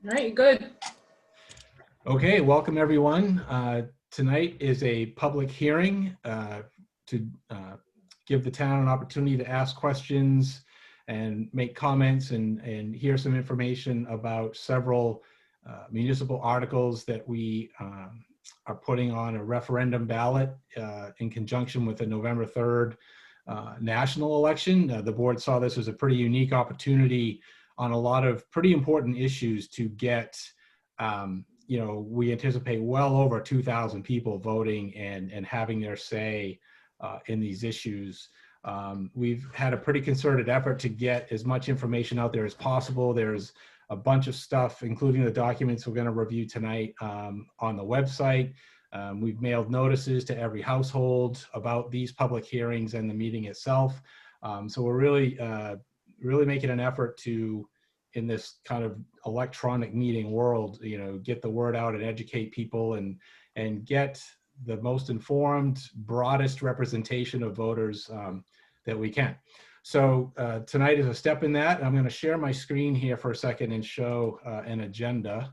All right, good. Okay, welcome everyone. Tonight is a public hearing to give the town an opportunity to ask questions and make comments and hear some information about several municipal articles that we are putting on a referendum ballot in conjunction with the November 3rd national election. The board saw this as a pretty unique opportunity on a lot of pretty important issues to get we anticipate well over 2,000 people voting and having their say in these issues. We've had a pretty concerted effort to get as much information out there as possible. There's a bunch of stuff, including the documents we're going to review tonight on the website. We've mailed notices to every household about these public hearings and the meeting itself. So we're really making an effort to, in this kind of electronic meeting world, get the word out and educate people and get the most informed, broadest representation of voters that we can. So tonight is a step in that. I'm going to share my screen here for a second and show an agenda.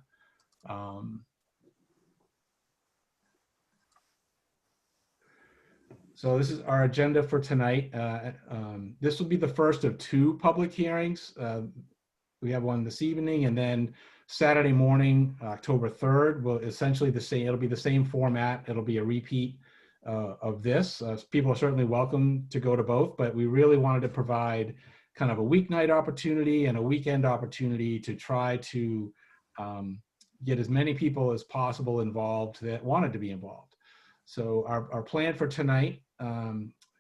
So this is our agenda for tonight. This will be the first of two public hearings. We have one this evening, and then Saturday morning, October 3rd, will essentially the same. It'll be the same format. It'll be a repeat of this. People are certainly welcome to go to both, but we really wanted to provide kind of a weeknight opportunity and a weekend opportunity to try to get as many people as possible involved that wanted to be involved. So our plan for tonight,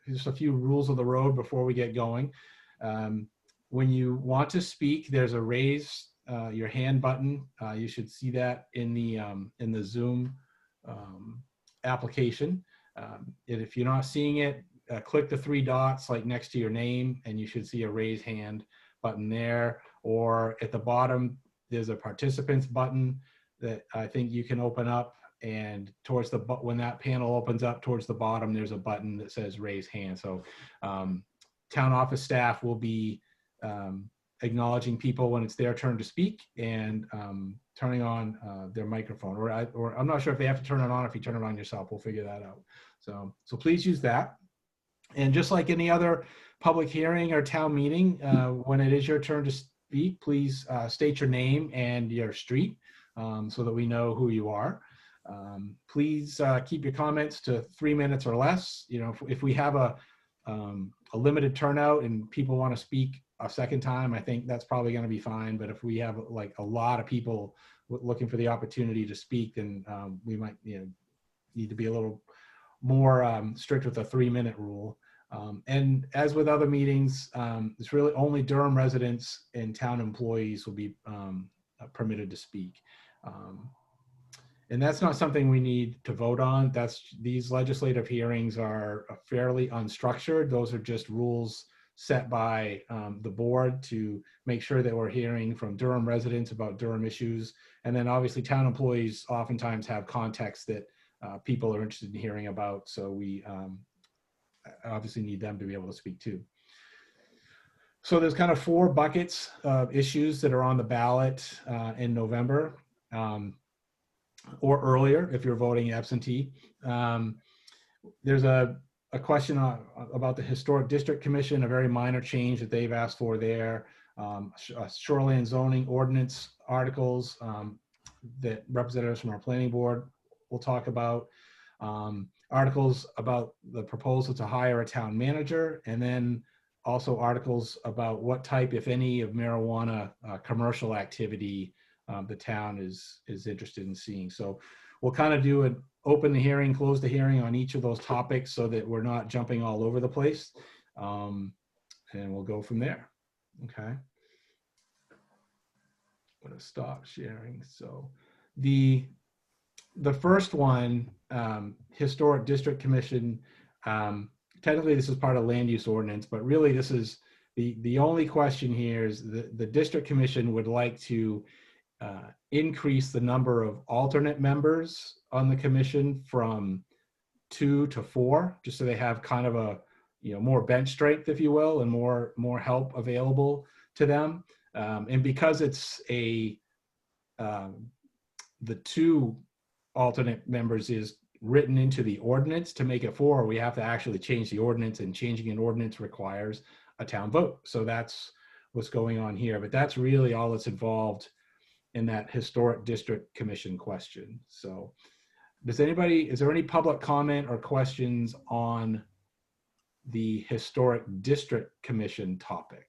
just a few rules of the road before we get going. When you want to speak, there's a raise your hand button. You should see that in the Zoom application. And if you're not seeing it, click the three dots like next to your name, and you should see a raise hand button there. Or at the bottom, there's a participants button that I think you can open up. And towards when that panel opens up towards the bottom, there's a button that says raise hand. So town office staff will be acknowledging people when it's their turn to speak and turning on their microphone, or I'm not sure if they have to turn it on. If you turn it on yourself, we'll figure that out. So please use that. And just like any other public hearing or town meeting, when it is your turn to speak, please state your name and your street so that we know who you are. Please keep your comments to 3 minutes or less. If we have a limited turnout and people want to speak a second time, I think that's probably going to be fine. But if we have like a lot of people looking for the opportunity to speak, then we might need to be a little more strict with the 3-minute rule. And as with other meetings, it's really only Durham residents and town employees will be permitted to speak. And that's not something we need to vote on. These legislative hearings are fairly unstructured. Those are just rules set by the board to make sure that we're hearing from Durham residents about Durham issues. And then obviously town employees oftentimes have context that people are interested in hearing about. So we obviously need them to be able to speak too. So there's kind of 4 buckets of issues that are on the ballot in November. Or earlier if you're voting absentee. There's a question about the Historic District Commission, a very minor change that they've asked for there. Shoreline zoning ordinance articles that representatives from our planning board will talk about. Articles about the proposal to hire a town manager, and then also articles about what type, if any, of marijuana commercial activity the town is interested in seeing. So we'll kind of do an open the hearing, close the hearing on each of those topics so that we're not jumping all over the place. And we'll go from there. Okay. I'm going to stop sharing. So the first one, Historic District Commission, technically this is part of land use ordinance, but really this is the only question here is the District Commission would like to increase the number of alternate members on the commission from 2 to 4, just so they have kind of a more bench strength, if you will, and more help available to them. And because it's a the 2 alternate members is written into the ordinance to make it 4. We have to actually change the ordinance, and changing an ordinance requires a town vote. So that's what's going on here. But that's really all that's involved in that historic district commission question. So is there any public comment or questions on the historic district commission topic?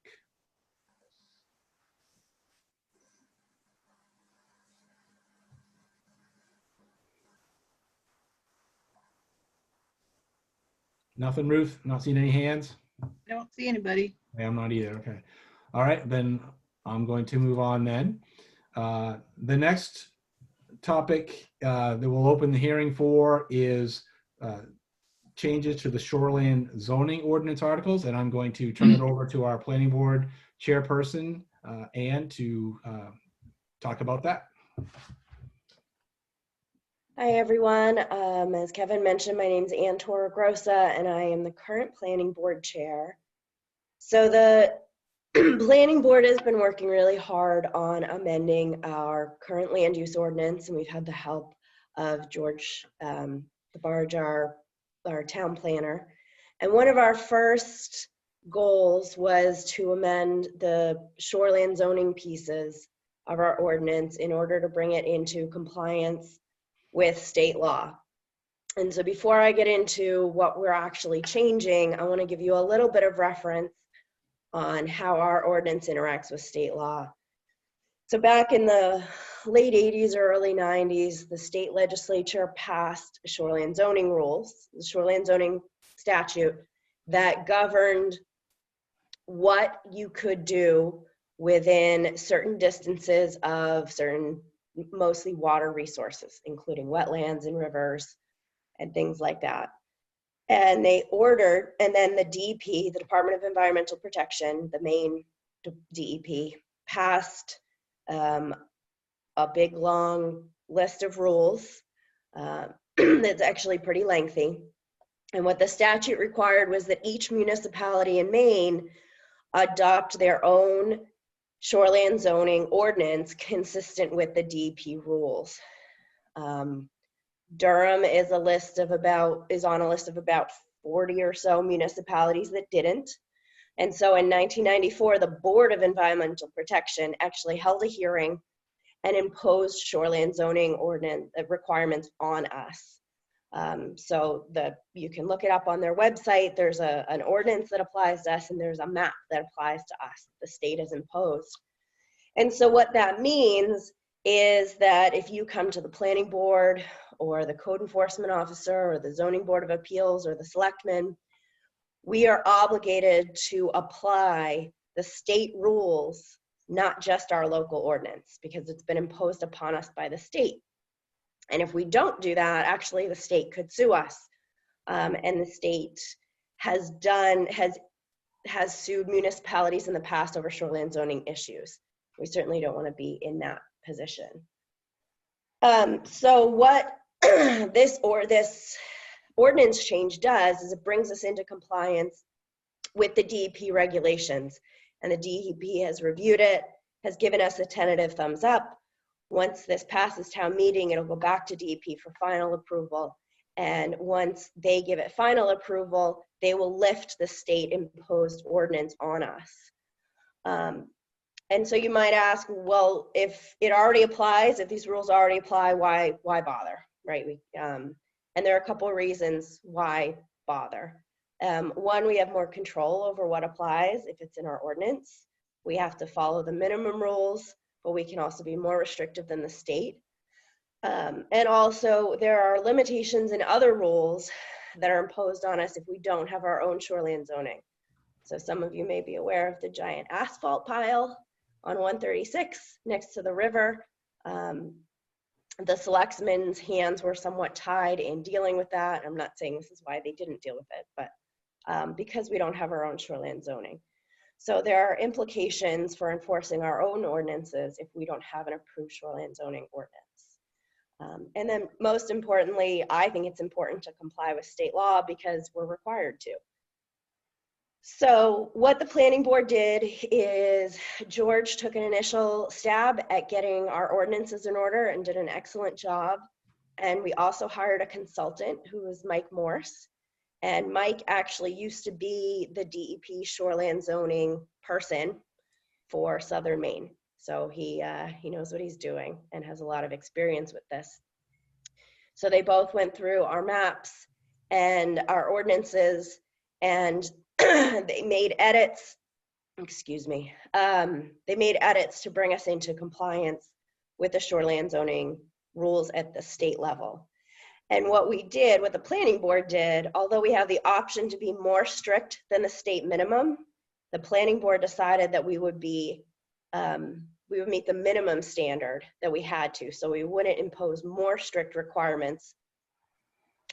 Nothing, Ruth? Not seeing any hands? I don't see anybody. I'm not either. Okay. All right, then I'm going to move on then. The next topic that we'll open the hearing for is changes to the shoreline zoning ordinance articles, and I'm going to turn it over to our planning board chairperson, Ann, to talk about that. Hi, everyone. As Kevin mentioned, my name is Ann Torregrossa, and I am the current planning board chair. So the planning board has been working really hard on amending our current land use ordinance, and we've had the help of George DeBarge, our town planner. And one of our first goals was to amend the shoreland zoning pieces of our ordinance in order to bring it into compliance with state law. And so before I get into what we're actually changing, I want to give you a little bit of reference on how our ordinance interacts with state law. So back in the late 80s or early 90s, the state legislature passed shoreland zoning rules, the shoreland zoning statute, that governed what you could do within certain distances of certain mostly water resources, including wetlands and rivers and things like that. And they ordered, and then the DEP, the Department of Environmental Protection, the main DEP, passed a big long list of rules that's actually pretty lengthy. And what the statute required was that each municipality in Maine adopt their own shoreland zoning ordinance consistent with the DEP rules. Durham is on a list of about 40 or so municipalities that didn't. And so in 1994, the Board of Environmental Protection actually held a hearing and imposed shoreland zoning ordinance requirements on us. So you can look it up on their website. There's an ordinance that applies to us, and there's a map that applies to us. The state has imposed. And so what that means is that if you come to the planning board or the code enforcement officer or the zoning board of appeals or the selectmen, we are obligated to apply the state rules, not just our local ordinance, because it's been imposed upon us by the state. And if we don't do that, actually the state could sue us. And the state has sued municipalities in the past over shoreland zoning issues. We certainly don't want to be in that position. So what this ordinance change does is it brings us into compliance with the DEP regulations. And the DEP has reviewed it, has given us a tentative thumbs up. Once this passes town meeting, it'll go back to DEP for final approval. And once they give it final approval, they will lift the state imposed ordinance on us. And so you might ask, well, if it already applies, if these rules already apply, why bother, right? And there are a couple of reasons why bother. One, we have more control over what applies if it's in our ordinance. We have to follow the minimum rules, but we can also be more restrictive than the state. And also there are limitations in other rules that are imposed on us if we don't have our own shoreline zoning. So some of you may be aware of the giant asphalt pile on 136 next to the river. The selectmen's hands were somewhat tied in dealing with that. I'm not saying this is why they didn't deal with it, but because we don't have our own shoreline zoning. So there are implications for enforcing our own ordinances if we don't have an approved shoreline zoning ordinance. And then most importantly, I think it's important to comply with state law because we're required to. So what the planning board did is George took an initial stab at getting our ordinances in order and did an excellent job. And we also hired a consultant who was Mike Morse. And Mike actually used to be the DEP shoreland zoning person for Southern Maine. So he knows what he's doing and has a lot of experience with this. So they both went through our maps and our ordinances, and they made edits, excuse me, they made edits to bring us into compliance with the shoreland zoning rules at the state level. And what we did, what the planning board did, although we have the option to be more strict than the state minimum, the planning board decided that we would meet the minimum standard that we had to. So we wouldn't impose more strict requirements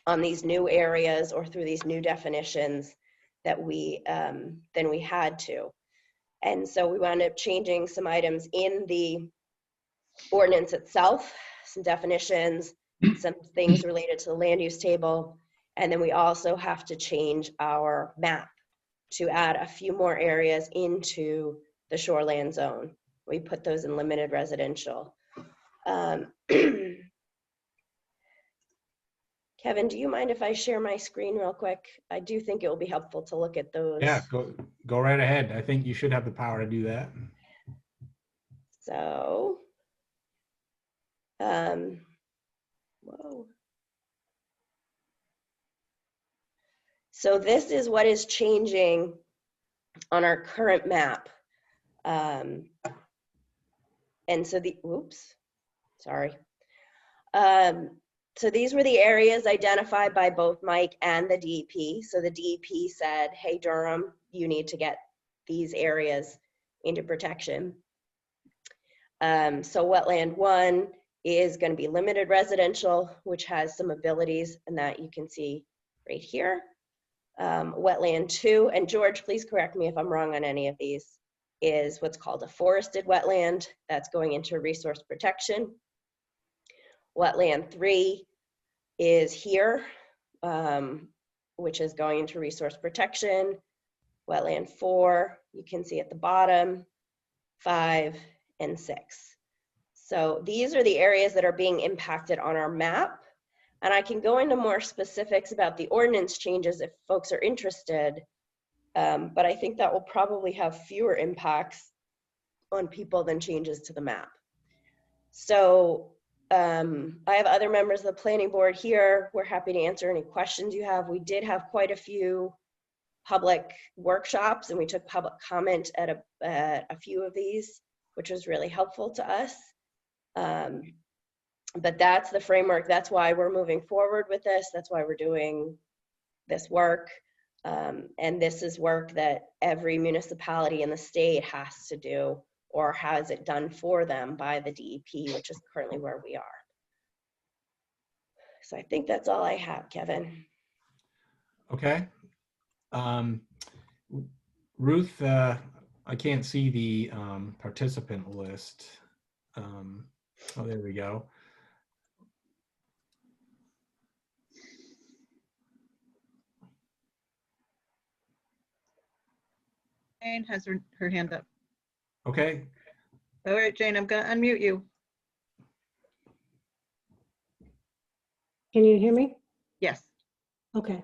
on these new areas or through these new definitions that than we had to. And so we wound up changing some items in the ordinance itself, some definitions, some things related to the land use table. And then we also have to change our map to add a few more areas into the shoreland zone. We put those in limited residential. Kevin, do you mind if I share my screen real quick? I do think it will be helpful to look at those. Yeah, go right ahead. I think you should have the power to do that. So, whoa. So this is what is changing on our current map. And so so these were the areas identified by both Mike and the DEP. So the DEP said, hey, Durham, you need to get these areas into protection. So wetland 1 is going to be limited residential, which has some abilities, and that you can see right here. Wetland 2, and George, please correct me if I'm wrong on any of these, is what's called a forested wetland. That's going into resource protection. Wetland 3 is here, which is going into resource protection. Wetland 4, you can see at the bottom, 5 and 6. So these are the areas that are being impacted on our map. And I can go into more specifics about the ordinance changes if folks are interested, but I think that will probably have fewer impacts on people than changes to the map. So I have other members of the planning board here. We're happy to answer any questions you have. We did have quite a few public workshops, and we took public comment at a few of these, which was really helpful to us. But that's the framework. That's why we're moving forward with this. That's why we're doing this work. And this is work that every municipality in the state has to do or has it done for them by the DEP, which is currently where we are. So I think that's all I have, Kevin. Okay. Ruth, I can't see the participant list. Oh, there we go. Jane has her hand up. Okay. All right, Jane, I'm going to unmute you. Can you hear me? Yes. Okay.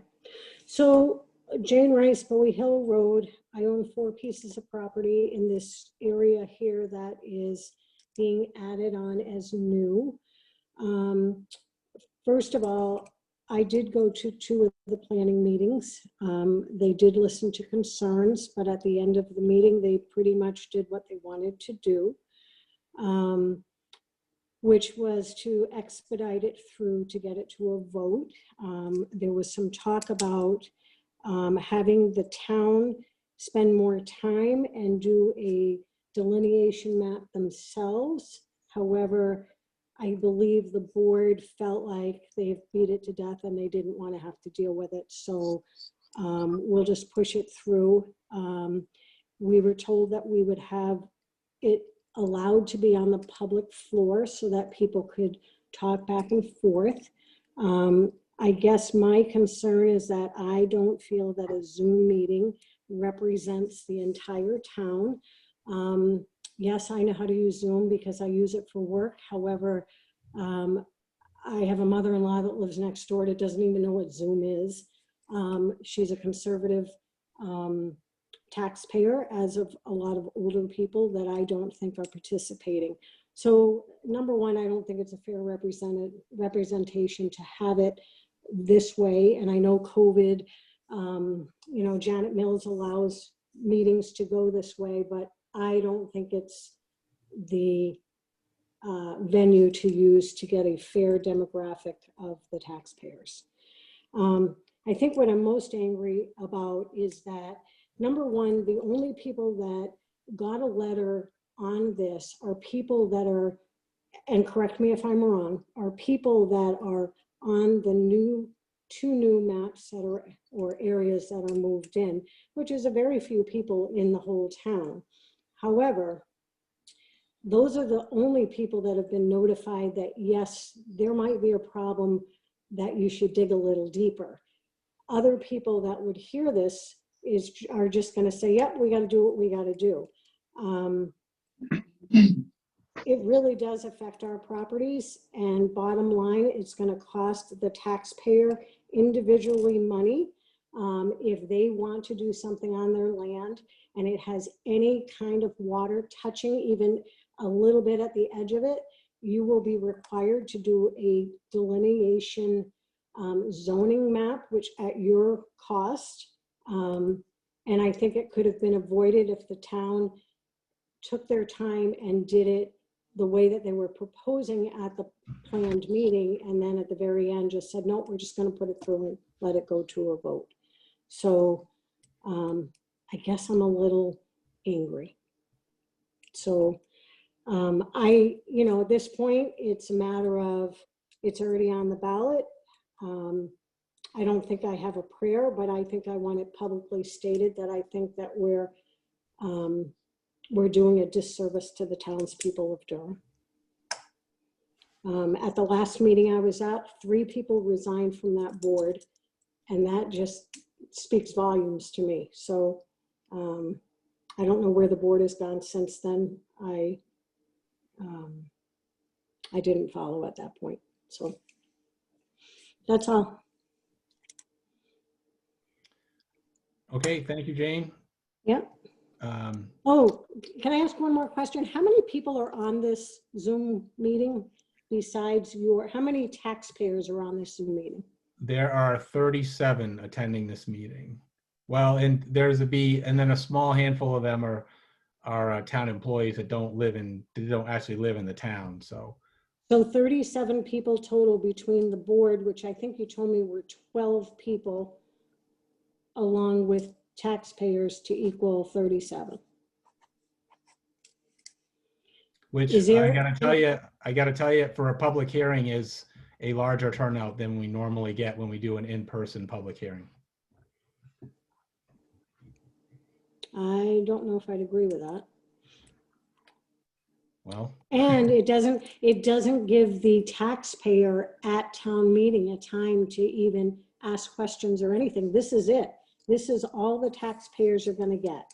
So Jane Rice, Bowie Hill Road. I own 4 pieces of property in this area here that is being added on as new. First of all, I did go to 2 of the planning meetings. They did listen to concerns, but at the end of the meeting, they pretty much did what they wanted to do, which was to expedite it through to get it to a vote. There was some talk about having the town spend more time and do a delineation map themselves. However, I believe the board felt like they've beat it to death and they didn't want to have to deal with it. So we'll just push it through. We were told that we would have it allowed to be on the public floor so that people could talk back and forth. I guess my concern is that I don't feel that a Zoom meeting represents the entire town. Yes, I know how to use Zoom because I use it for work. However, I have a mother-in-law that lives next door that doesn't even know what Zoom is. She's a conservative taxpayer, as of a lot of older people that I don't think are participating. So number one, I don't think it's a fair representation to have it this way. And I know COVID, you know, Janet Mills allows meetings to go this way, but I don't think it's the venue to use to get a fair demographic of the taxpayers. I think what I'm most angry about is that, number one, the only people that got a letter on this are people that are, and correct me if I'm wrong, are people that are on the two new maps that are, or areas that are moved in, which is a very few people in the whole town. However, those are the only people that have been notified that, yes, there might be a problem, that you should dig a little deeper. Other people that would hear this are just going to say, yep, we got to do what we got to do. It really does affect our properties, and bottom line, it's going to cost the taxpayer individually money. If they want to do something on their land and it has any kind of water touching even a little bit at the edge of it, you will be required to do a delineation zoning map, which at your cost. And I think it could have been avoided if the town took their time and did it the way that they were proposing at the planned meeting, and then at the very end just said, no, we're just going to put it through and let it go to a vote. So I guess I'm a little angry. So you know, at this point, it's a matter of, it's already on the ballot. I don't think I have a prayer, but I think I want it publicly stated that I think that we're doing a disservice to the townspeople of Durham. At the last meeting I was at, 3 people resigned from that board, and that just speaks volumes to me. So I don't know where the board has gone since then. I didn't follow at that point. So that's all. Okay, thank you, Jane. Yep. Oh, can I ask one more question? How many people are on this Zoom meeting besides how many taxpayers are on this Zoom meeting? There are 37 attending this meeting. Well, and and then a small handful of them are town employees that don't actually live in the town. So 37 people total between the board, which I think you told me were 12 people, along with taxpayers to equal 37. Which I gotta tell you, for a public hearing is a larger turnout than we normally get when we do an in-person public hearing. I don't know if I'd agree with that. Well, and it doesn't give the taxpayer at town meeting a time to even ask questions or anything. This is it. This is all the taxpayers are going to get.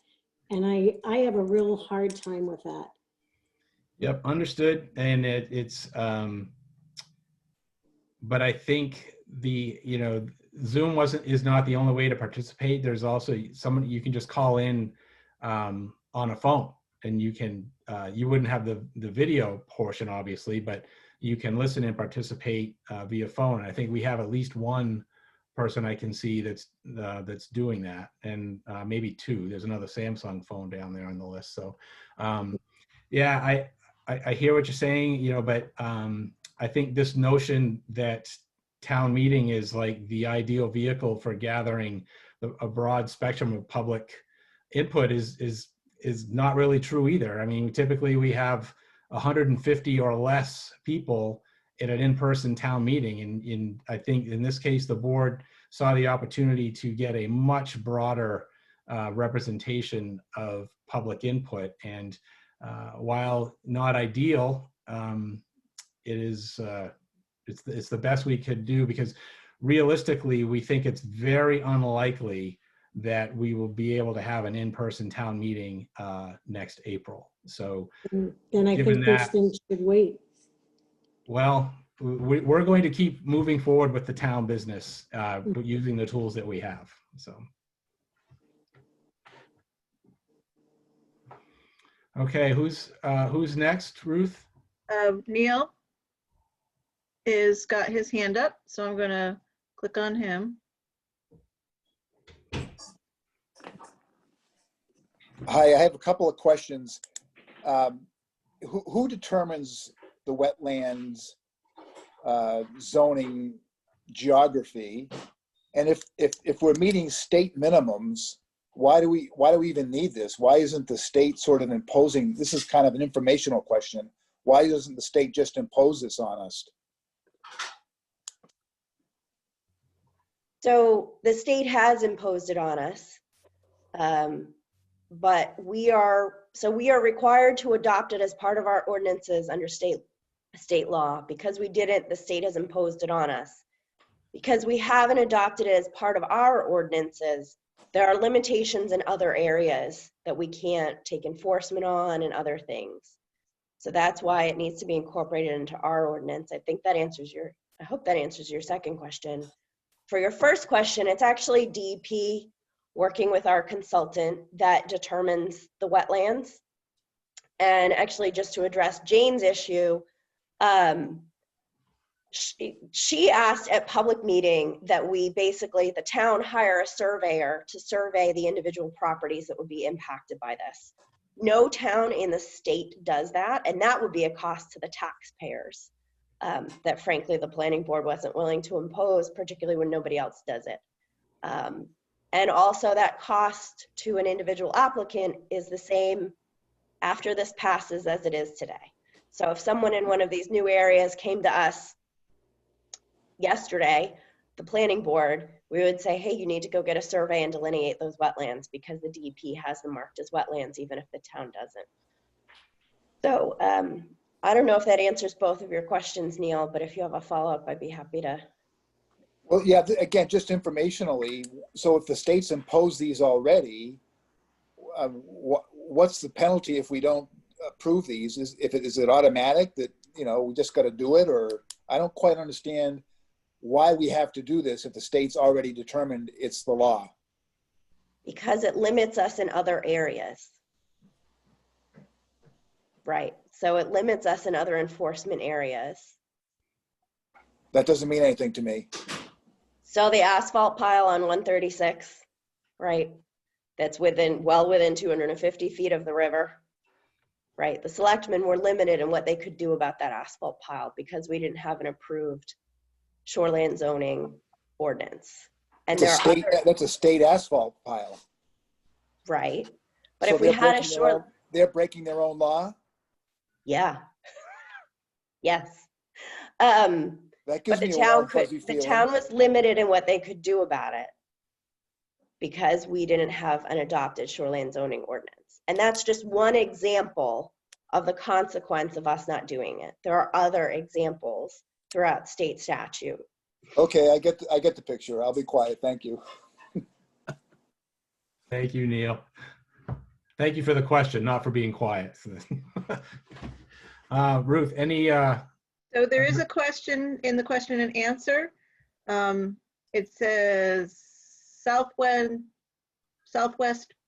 And I have a real hard time with that. Yep, understood. And but I think Zoom is not the only way to participate. There's also someone you can just call in on a phone, and you wouldn't have the video portion, obviously, but you can listen and participate via phone. I think we have at least one person I can see that's doing that, and maybe 2. There's another Samsung phone down there on the list. So yeah, I hear what you're saying, but I think this notion that town meeting is like the ideal vehicle for gathering a broad spectrum of public input is not really true either. I mean, typically we have 150 or less people at an in-person town meeting. And I think in this case, the board saw the opportunity to get a much broader representation of public input. And while not ideal, it's the best we could do, because realistically, we think it's very unlikely that we will be able to have an in-person town meeting next April. So Then I Given think those that- things should wait. well, we're going to keep moving forward with the town business, using the tools that we have. So, okay, who's next? Ruth? Neil is got his hand up, so I'm gonna click on him. Hi, I have a couple of questions. Who determines the wetlands zoning geography? And if we're meeting state minimums, why do we even need this? Why isn't the state sort of imposing? This is kind of an informational question. Why doesn't the state just impose this on us? So the state has imposed it on us. But we are required to adopt it as part of our ordinances under state law. Because we didn't, the state has imposed it on us. Because we haven't adopted it as part of our ordinances, there are limitations in other areas that we can't take enforcement on and other things. So that's why it needs to be incorporated into our ordinance. I hope that answers your second question. For your first question, it's actually DEP working with our consultant that determines the wetlands. And actually, just to address Jane's issue, she asked at public meeting that the town hire a surveyor to survey the individual properties that would be impacted by this. No town in the state does that, and that would be a cost to the taxpayers that frankly the planning board wasn't willing to impose, particularly when nobody else does it. And also that cost to an individual applicant is the same after this passes as it is today. So if someone in one of these new areas came to us yesterday, the planning board, we would say, hey, you need to go get a survey and delineate those wetlands because the DEP has them marked as wetlands, even if the town doesn't. So I don't know if that answers both of your questions, Neil, but if you have a follow-up, I'd be happy to. Well, yeah, again, just informationally, so if the states impose these already, what's the penalty if we don't approve these? Is it automatic that, we just got to do it? Or I don't quite understand why we have to do this if the state's already determined it's the law. Because it limits us in other areas. Right, so it limits us in other enforcement areas. That doesn't mean anything to me. So the asphalt pile on 136, right? That's well within 250 feet of the river, right? The selectmen were limited in what they could do about that asphalt pile because we didn't have an approved shoreline zoning ordinance. And That's a state asphalt pile. Right, but So if we had a they're breaking their own law? yeah, yes. That gives But me a warm, fuzzy the feeling. town was limited in what they could do about it because we didn't have an adopted shoreline zoning ordinance. And that's just one example of the consequence of us not doing it. There are other examples throughout state statute. Okay, I get the picture. I'll be quiet. Thank you. Thank you, Neil. Thank you for the question, not for being quiet. Ruth, any? So there is a question in the question and answer. It says Southwest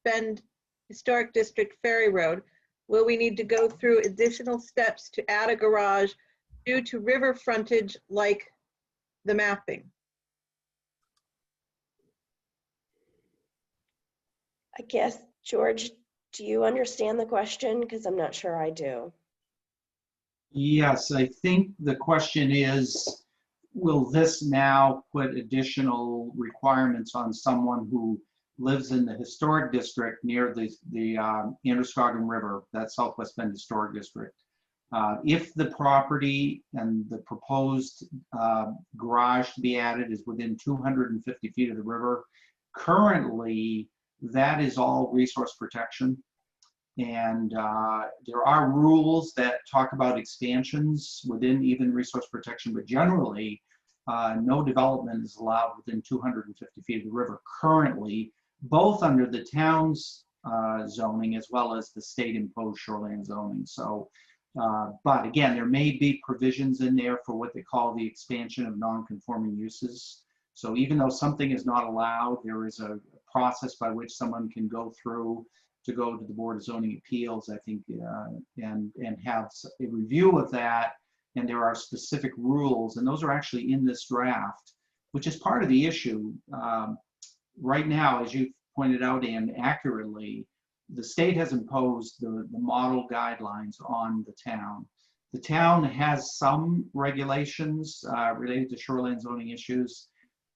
Bend Historic District Ferry Road. Will we need to go through additional steps to add a garage due to river frontage like the mapping? I guess, George, do you understand the question? Because I'm not sure I do. Yes, I think the question is, will this now put additional requirements on someone who lives in the historic district near the Androscoggin River, that Southwest Bend Historic District? If the property and the proposed garage to be added is within 250 feet of the river, currently that is all resource protection. And there are rules that talk about expansions within even resource protection, but generally no development is allowed within 250 feet of the river currently both under the town's zoning as well as the state imposed shoreline zoning. So, but again, there may be provisions in there for what they call the expansion of non-conforming uses. So even though something is not allowed, there is a process by which someone can go through to go to the Board of Zoning Appeals, I think, and have a review of that. And there are specific rules, and those are actually in this draft, which is part of the issue. Right now, as you pointed out, Ann, accurately, the state has imposed the model guidelines on the town. The town has some regulations related to shoreline zoning issues.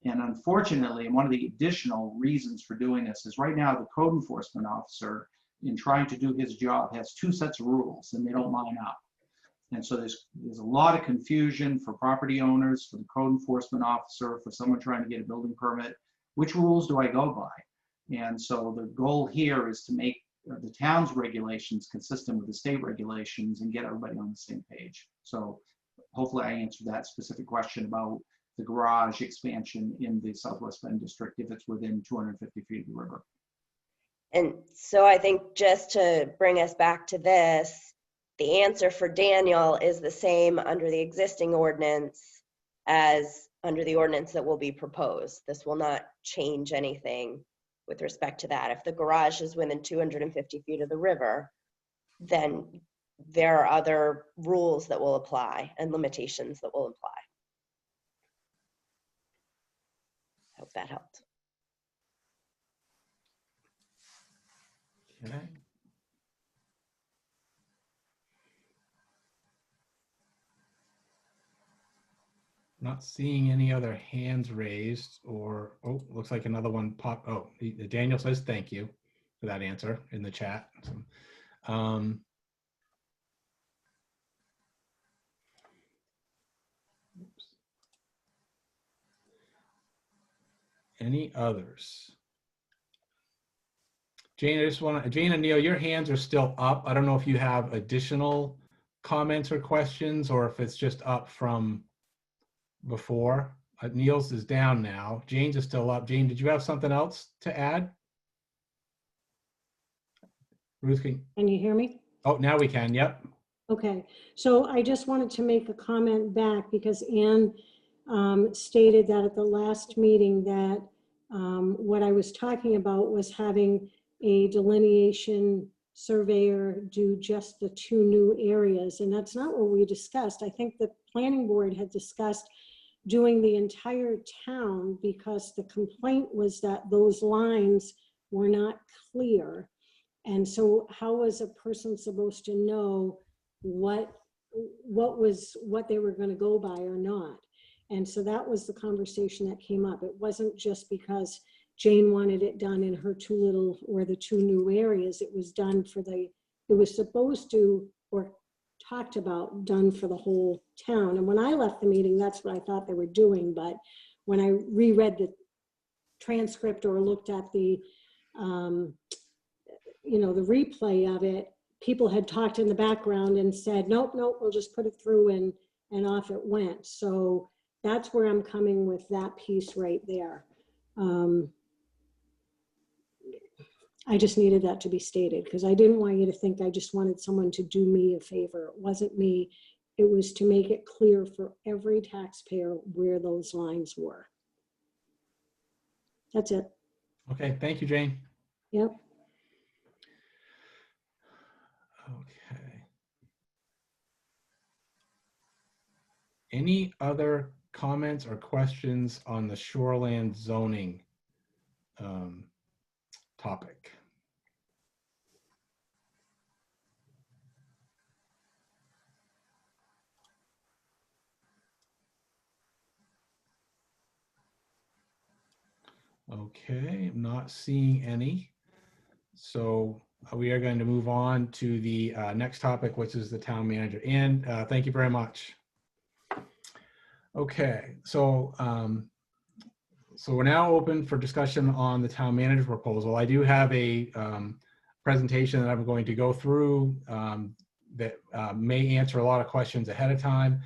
And unfortunately, and one of the additional reasons for doing this is right now the code enforcement officer, in trying to do his job, has two sets of rules and they don't line up. And so there's a lot of confusion for property owners, for the code enforcement officer, for someone trying to get a building permit. Which rules do I go by? And so the goal here is to make the town's regulations consistent with the state regulations and get everybody on the same page. So hopefully I answered that specific question about the garage expansion in the Southwest Bend district if it's within 250 feet of the river. And so I think just to bring us back to this, the answer for Daniel is the same under the existing ordinance as under the ordinance that will be proposed. This will not change anything with respect to that. If the garage is within 250 feet of the river, then there are other rules that will apply and limitations that will apply. I hope that helped. Okay. Not seeing any other hands raised or, oh, looks like another one popped. Oh, Daniel says thank you for that answer in the chat. So, any others? Jane, Jane and Neil, your hands are still up. I don't know if you have additional comments or questions or if it's just up from before. Neil's is down now. Jane's is still up. Jane, did you have something else to add? Ruth, can you hear me? Oh, now we can. Yep. Okay, so I just wanted to make a comment back because Ann stated that at the last meeting that what I was talking about was having a delineation surveyor do just the two new areas, and that's not what we discussed. I think the planning board had discussed doing the entire town because the complaint was that those lines were not clear. And so how was a person supposed to know what they were going to go by or not? And so that was the conversation that came up. It wasn't just because Jane wanted it done in her the two new areas. It was done it was supposed to, or talked about, done for the whole town. And when I left the meeting, that's what I thought they were doing. But when I reread the transcript or looked at the, the replay of it, people had talked in the background and said, nope, we'll just put it through and off it went. So that's where I'm coming with that piece right there. I just needed that to be stated because I didn't want you to think I just wanted someone to do me a favor. It wasn't me. It was to make it clear for every taxpayer where those lines were. That's it. Okay, thank you, Jane. Yep. Okay. Any other comments or questions on the shoreland zoning topic? Okay, I'm not seeing any. So we are going to move on to the next topic, which is the town manager. And thank you very much. Okay, so so we're now open for discussion on the town manager proposal. I do have a presentation that I'm going to go through that may answer a lot of questions ahead of time.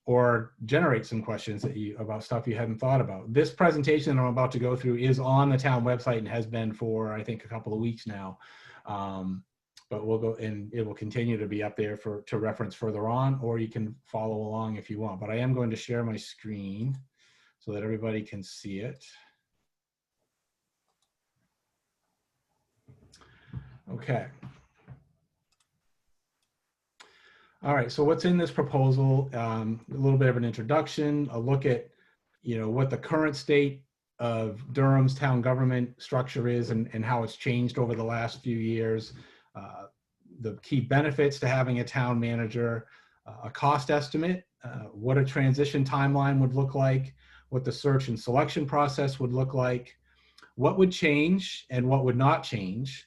or generate some questions that you about stuff you hadn't thought about. This presentation I'm about to go through is on the town website and has been for, I think, a couple of weeks now. But we'll go, and it will continue to be up there to reference further on, or you can follow along if you want. But I am going to share my screen so that everybody can see it. Okay. All right, so what's in this proposal? A little bit of an introduction, a look at, what the current state of Durham's town government structure is and how it's changed over the last few years, the key benefits to having a town manager, a cost estimate, what a transition timeline would look like, what the search and selection process would look like, what would change and what would not change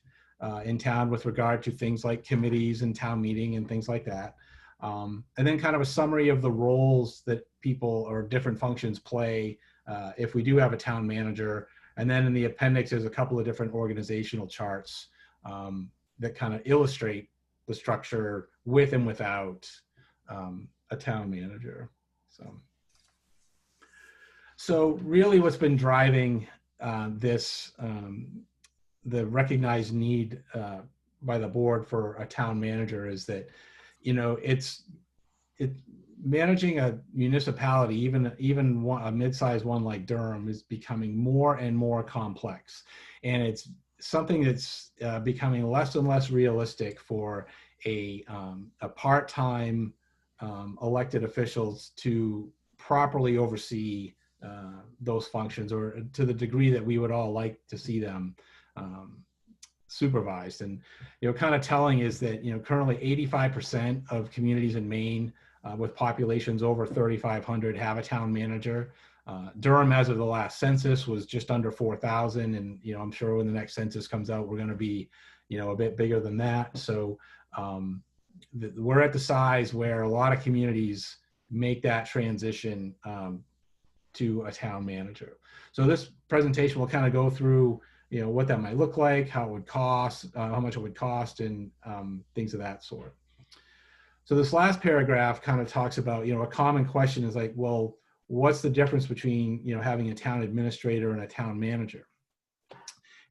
in town with regard to things like committees and town meeting and things like that. And then kind of a summary of the roles that people or different functions play if we do have a town manager. And then in the appendix, there's a couple of different organizational charts that kind of illustrate the structure with and without a town manager. So really what's been driving this, the recognized need by the board for a town manager is that, managing a municipality, even a mid-sized one like Durham, is becoming more and more complex. And it's something that's becoming less and less realistic for a part-time elected officials to properly oversee those functions, or to the degree that we would all like to see them supervised. And kind of telling is that currently 85% of communities in Maine with populations over 3,500 have a town manager. Durham, as of the last census, was just under 4,000, and I'm sure when the next census comes out, we're going to be a bit bigger than that. So we're at the size where a lot of communities make that transition to a town manager. So this presentation will kind of go through what that might look like, how it would cost, how much it would cost, and things of that sort. So this last paragraph kind of talks about, a common question is like, well, what's the difference between, having a town administrator and a town manager?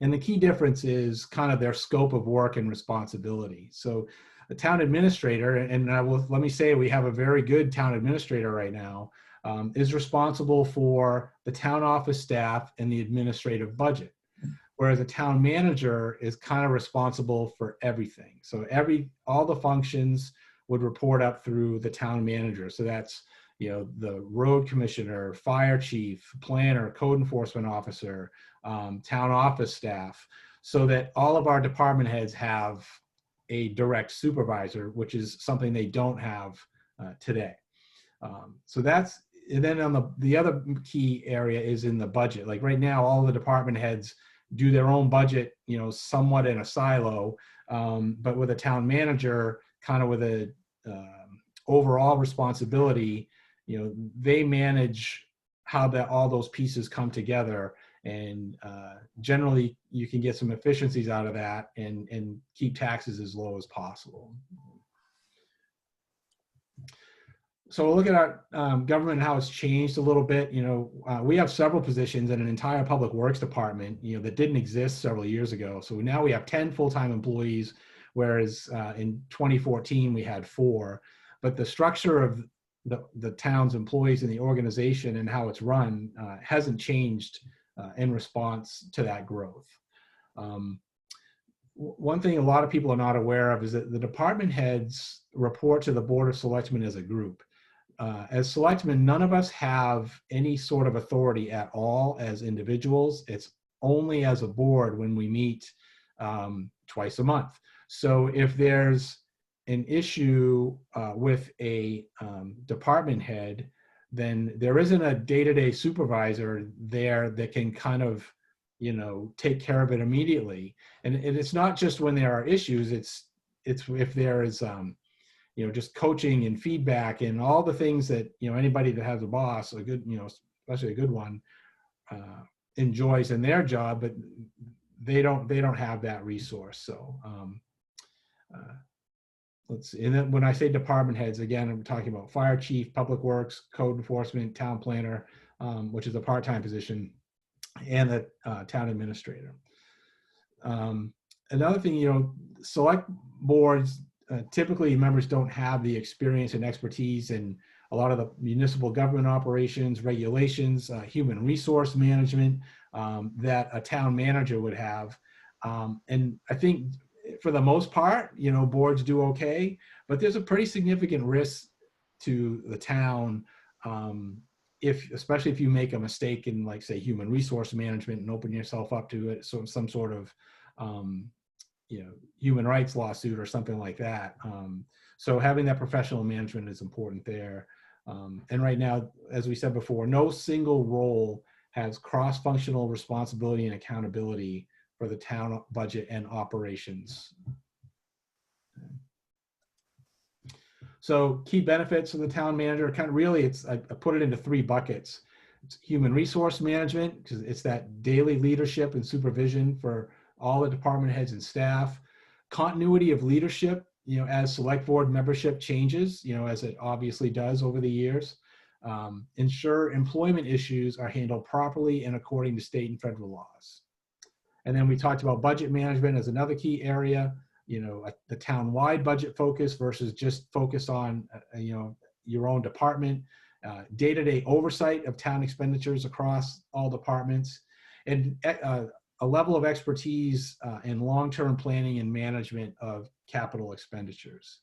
And the key difference is kind of their scope of work and responsibility. So a town administrator, and let me say we have a very good town administrator right now, is responsible for the town office staff and the administrative budget. Whereas a town manager is kind of responsible for everything. So all the functions would report up through the town manager. So that's, the road commissioner, fire chief, planner, code enforcement officer, town office staff, so that all of our department heads have a direct supervisor, which is something they don't have today. So that's, and then on the other key area is in the budget. Like right now, all the department heads do their own budget, somewhat in a silo, but with a town manager, kind of with a overall responsibility, they manage how all those pieces come together, and generally you can get some efficiencies out of that and keep taxes as low as possible. So we'll look at our government and how it's changed a little bit. We have several positions in an entire public works department, that didn't exist several years ago. So now we have 10 full-time employees, whereas in 2014 we had 4. But the structure of the town's employees and the organization and how it's run hasn't changed in response to that growth. One thing a lot of people are not aware of is that the department heads report to the Board of Selectmen as a group. As selectmen, none of us have any sort of authority at all as individuals. It's only as a board when we meet twice a month. So if there's an issue with a department head, then there isn't a day-to-day supervisor there that can kind of, take care of it immediately. And it's not just when there are issues, it's if there is, just coaching and feedback and all the things that, anybody that has a boss, a good, especially a good one, enjoys in their job, but they don't have that resource. So let's see, and then when I say department heads, again, I'm talking about fire chief, public works, code enforcement, town planner, which is a part-time position, and the town administrator. Another thing, you know, select boards, typically members don't have the experience and expertise in a lot of the municipal government operations, regulations, human resource management that a town manager would have. And I think for the most part, you know, boards do okay, but there's a pretty significant risk to the town especially if you make a mistake in, like, say, human resource management and open yourself up to it, so some sort of you know, human rights lawsuit or something like that. So having that professional management is important there. And right now, as we said before, no single role has cross-functional responsibility and accountability for the town budget and operations. So key benefits of the town manager, kind of really, I put it into 3 buckets. It's human resource management, because it's that daily leadership and supervision for all the department heads and staff. Continuity of leadership, you know, as select board membership changes, you know, as it obviously does over the years. Ensure employment issues are handled properly and according to state and federal laws. And then we talked about budget management as another key area, you know, the town-wide budget focus versus just focus on, you know, your own department, day-to-day oversight of town expenditures across all departments, and a level of expertise in long-term planning and management of capital expenditures.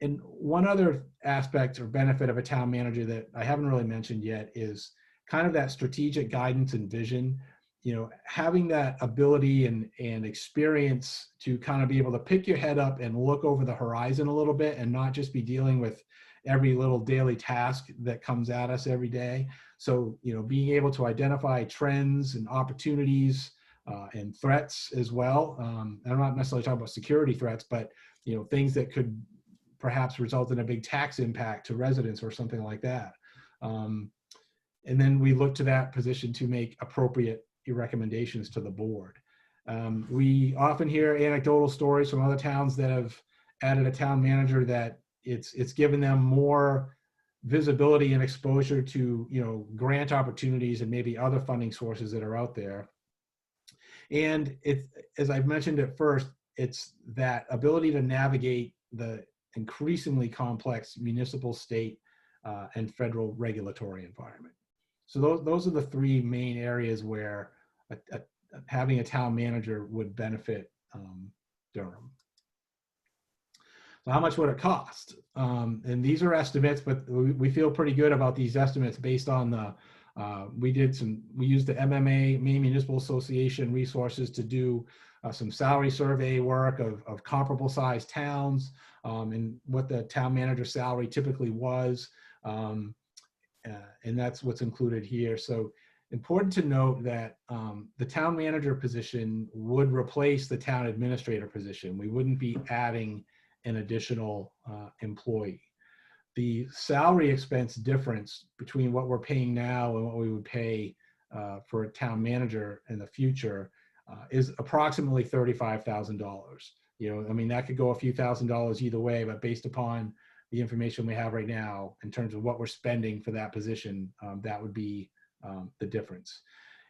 And one other aspect or benefit of a town manager that I haven't really mentioned yet is kind of that strategic guidance and vision. You know, having that ability and experience to kind of be able to pick your head up and look over the horizon a little bit and not just be dealing with every little daily task that comes at us every day. So, you know, being able to identify trends and opportunities and threats as well. I'm not necessarily talking about security threats, but, you know, things that could perhaps result in a big tax impact to residents or something like that. And then we look to that position to make appropriate recommendations to the board. We often hear anecdotal stories from other towns that have added a town manager that it's given them more visibility and exposure to, you know, grant opportunities and maybe other funding sources that are out there. And it's, as I've mentioned at first, it's that ability to navigate the increasingly complex municipal, state, and federal regulatory environment. So those are the 3 main areas where having a town manager would benefit Durham. So how much would it cost? And these are estimates, but we feel pretty good about these estimates based on the, we used the MMA, Maine Municipal Association resources to do some salary survey work of comparable sized towns and what the town manager salary typically was. And that's what's included here. So important to note that the town manager position would replace the town administrator position. We wouldn't be adding an additional employee. The salary expense difference between what we're paying now and what we would pay for a town manager in the future is approximately $35,000. You know, I mean, that could go a few $1,000s either way, but based upon the information we have right now in terms of what we're spending for that position, that would be the difference.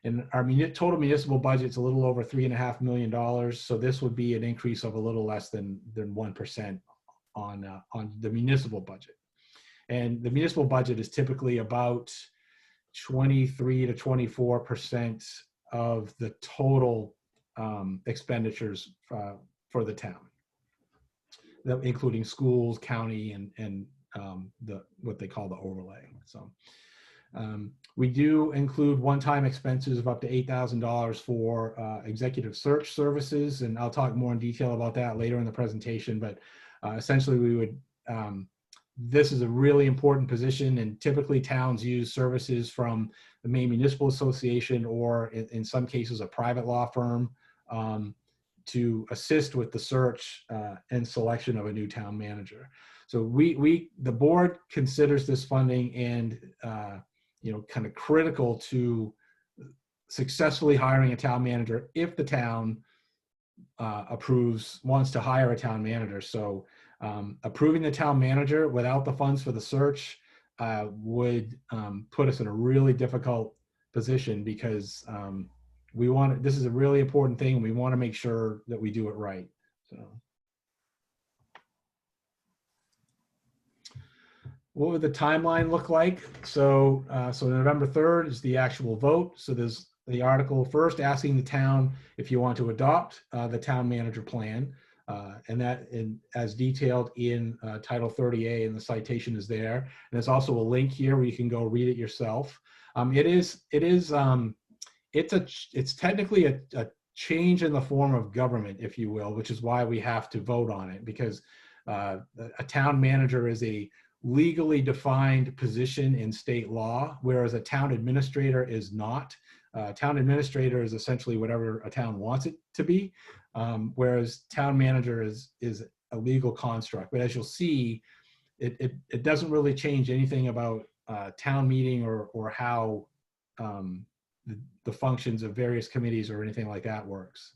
And our total municipal budget is a little over $3.5 million. So this would be an increase of a little less than 1% on the municipal budget. And the municipal budget is typically about 23 to 24% of the total expenditures for the town, including schools, county, and what they call the overlay. So we do include one-time expenses of up to $8,000 for executive search services, and I'll talk more in detail about that later in the presentation. But essentially, we would this is a really important position, and typically towns use services from the Maine Municipal Association or in some cases a private law firm to assist with the search and selection of a new town manager. So the board considers this funding and you know, kind of critical to successfully hiring a town manager if the town wants to hire a town manager. So Approving the town manager without the funds for the search would put us in a really difficult position because this is a really important thing and we want to make sure that we do it right. So. What would the timeline look like? So November 3rd is the actual vote. So there's the article first asking the town if you want to adopt the town manager plan. And that as detailed in Title 30A, and the citation is there. And there's also a link here where you can go read it yourself. It's technically a change in the form of government, if you will, which is why we have to vote on it, because a town manager is a legally defined position in state law, whereas a town administrator is not. Town administrator is essentially whatever a town wants it to be, whereas town manager is a legal construct. But as you'll see, it doesn't really change anything about town meeting or how the functions of various committees or anything like that works.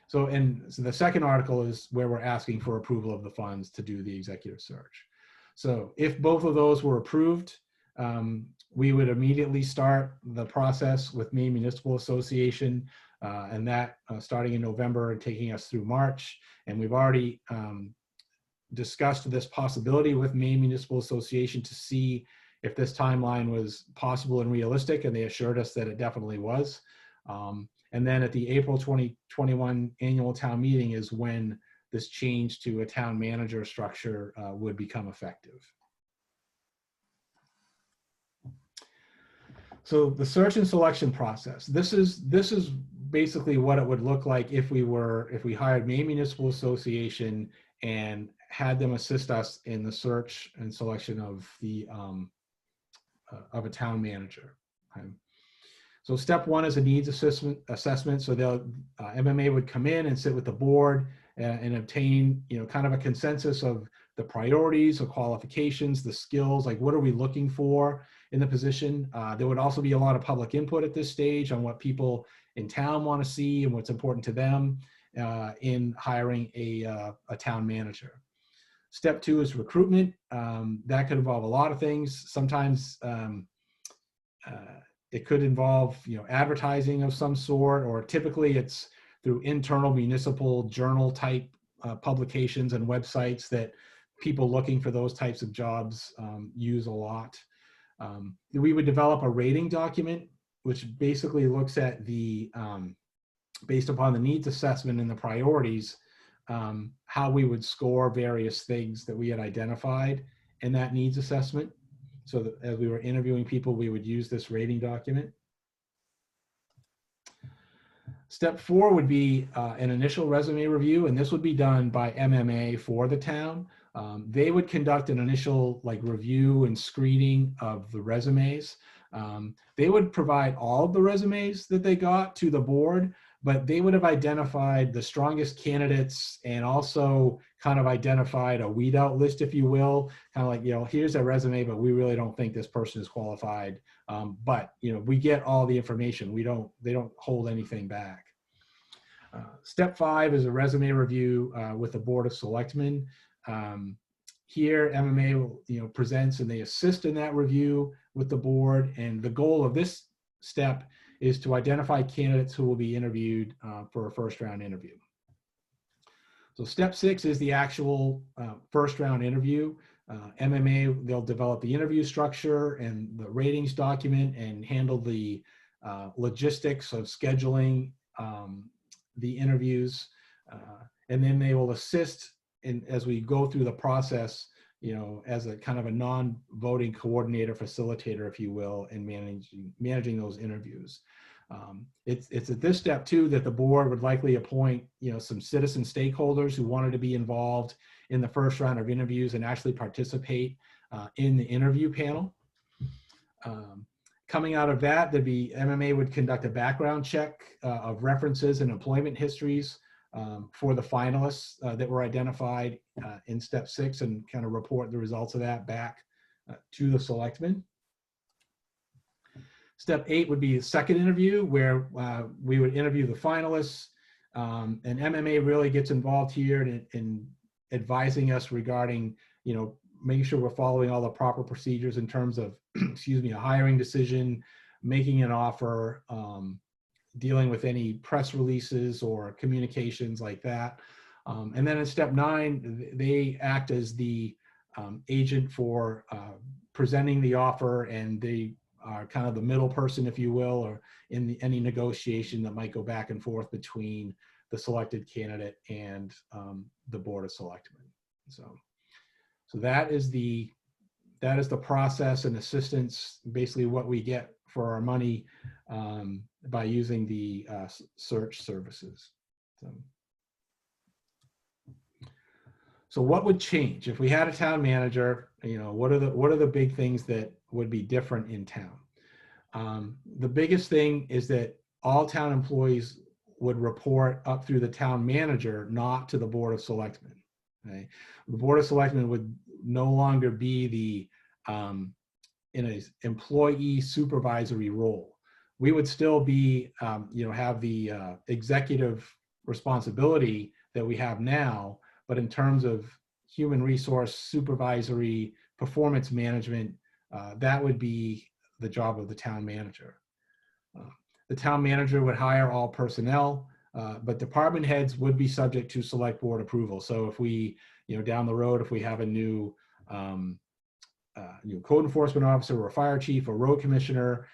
So the second article is where we're asking for approval of the funds to do the executive search. So if both of those were approved, we would immediately start the process with Maine Municipal Association, and that starting in November and taking us through March. And we've already discussed this possibility with Maine Municipal Association to see if this timeline was possible and realistic, and they assured us that it definitely was. And then at the April 2021 annual town meeting is when this change to a town manager structure would become effective. So the search and selection process. This is basically what it would look like if we hired Maine Municipal Association and had them assist us in the search and selection of a town manager. Okay. So step one is a needs assessment. So MMA would come in and sit with the board and obtain, kind of a consensus of the priorities, the qualifications, the skills, like what are we looking for in the position. There would also be a lot of public input at this stage on what people in town want to see and what's important to them in hiring a town manager. Step two is recruitment. That could involve a lot of things. Sometimes it could involve, advertising of some sort, or typically it's through internal municipal journal type publications and websites that people looking for those types of jobs use a lot. We would develop a rating document, which basically looks at based upon the needs assessment and the priorities, how we would score various things that we had identified in that needs assessment. So that as we were interviewing people, we would use this rating document. Step four would be an initial resume review, and this would be done by MMA for the town. They would conduct an initial review and screening of the resumes. They would provide all of the resumes that they got to the board, but they would have identified the strongest candidates and also kind of identified a weed out list, if you will, kind of like, here's a resume, but we really don't think this person is qualified. But, we get all the information. They don't hold anything back. Step five is a resume review with the Board of Selectmen. Here, MMA will, presents and they assist in that review with the board. And the goal of this step is to identify candidates who will be interviewed for a first round interview. So step six is the actual first round interview. MMA, they'll develop the interview structure and the ratings document and handle the logistics of scheduling the interviews. And then they will assist as we go through the process, as a kind of a non-voting coordinator, facilitator, if you will, in managing those interviews. It's at this step too that the board would likely appoint, some citizen stakeholders who wanted to be involved in the first round of interviews and actually participate in the interview panel. Coming out of that, MMA would conduct a background check of references and employment histories for the finalists that were identified in step six, and kind of report the results of that back to the selectmen. Step eight would be a second interview where we would interview the finalists, and MMA really gets involved here in advising us regarding, making sure we're following all the proper procedures in terms of, excuse me, a hiring decision, making an offer, dealing with any press releases or communications like that. And then in step 9, they act as the agent for presenting the offer, and they are kind of the middle person, if you will, or in any negotiation that might go back and forth between the selected candidate and the Board of Selectmen. So that is the process and assistance, basically what we get for our money by using the search services. So what would change if we had a town manager? What are the big things that would be different in town? The biggest thing is that all town employees would report up through the town manager, not to the Board of Selectmen. Okay? The Board of Selectmen would no longer be the in an employee supervisory role. We would still be, have the executive responsibility that we have now, but in terms of human resource supervisory performance management, that would be the job of the town manager. The town manager would hire all personnel, but department heads would be subject to select board approval. So if we, down the road, if we have a new code enforcement officer or a fire chief or road commissioner,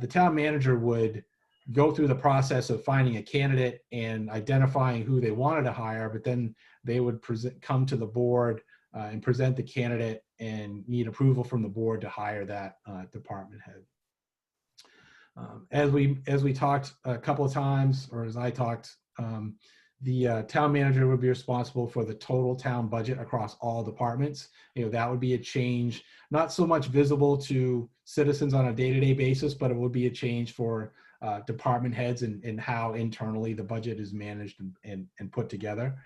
the town manager would go through the process of finding a candidate and identifying who they wanted to hire, but then they would come to the board and present the candidate and need approval from the board to hire that department head. As we talked a couple of times, or as I talked, the town manager would be responsible for the total town budget across all departments. That would be a change, not so much visible to citizens on a day-to-day basis, but it would be a change for department heads and how internally the budget is managed and put together.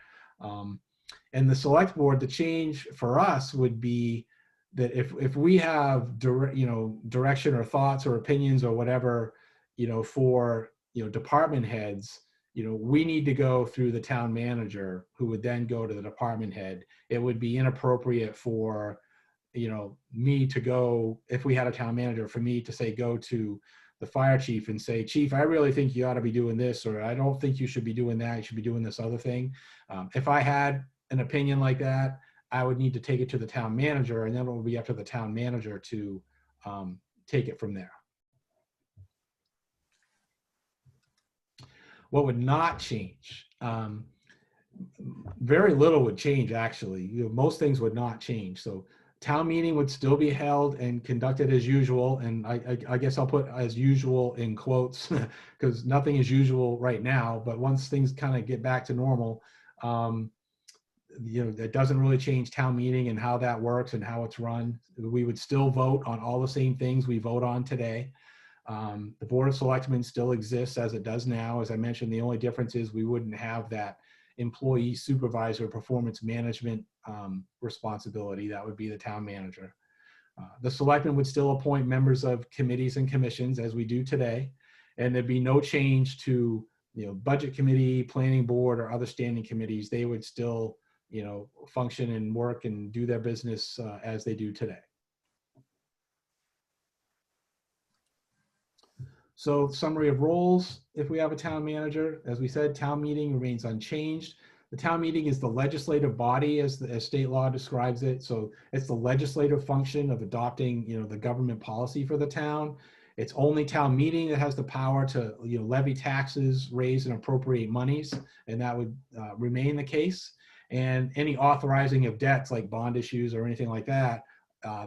And the select board, the change for us would be that if we have direction or thoughts or opinions or whatever, for department heads, we need to go through the town manager, who would then go to the department head. It would be inappropriate for me to go, if we had a town manager, for me to say go to the fire chief and say, Chief, I really think you ought to be doing this, or I don't think you should be doing that, you should be doing this other thing. If I had an opinion like that, I would need to take it to the town manager, and then it would be up to the town manager to take it from there. What would not change? Very little would change, actually. Most things would not change. So town meeting would still be held and conducted as usual. And I guess I'll put as usual in quotes because nothing is usual right now. But once things kind of get back to normal, that doesn't really change town meeting and how that works and how it's run. We would still vote on all the same things we vote on today. The Board of Selectmen still exists as it does now. As I mentioned, the only difference is we wouldn't have that employee supervisor performance management responsibility. That would be the town manager. The selectmen would still appoint members of committees and commissions as we do today. And there'd be no change to, budget committee, planning board, or other standing committees. They would still, function and work and do their business as they do today. So summary of roles, if we have a town manager, as we said, town meeting remains unchanged. The town meeting is the legislative body as state law describes it. So it's the legislative function of adopting, the government policy for the town. It's only town meeting that has the power to, levy taxes, raise and appropriate monies, and that would remain the case. And any authorizing of debts like bond issues or anything like that,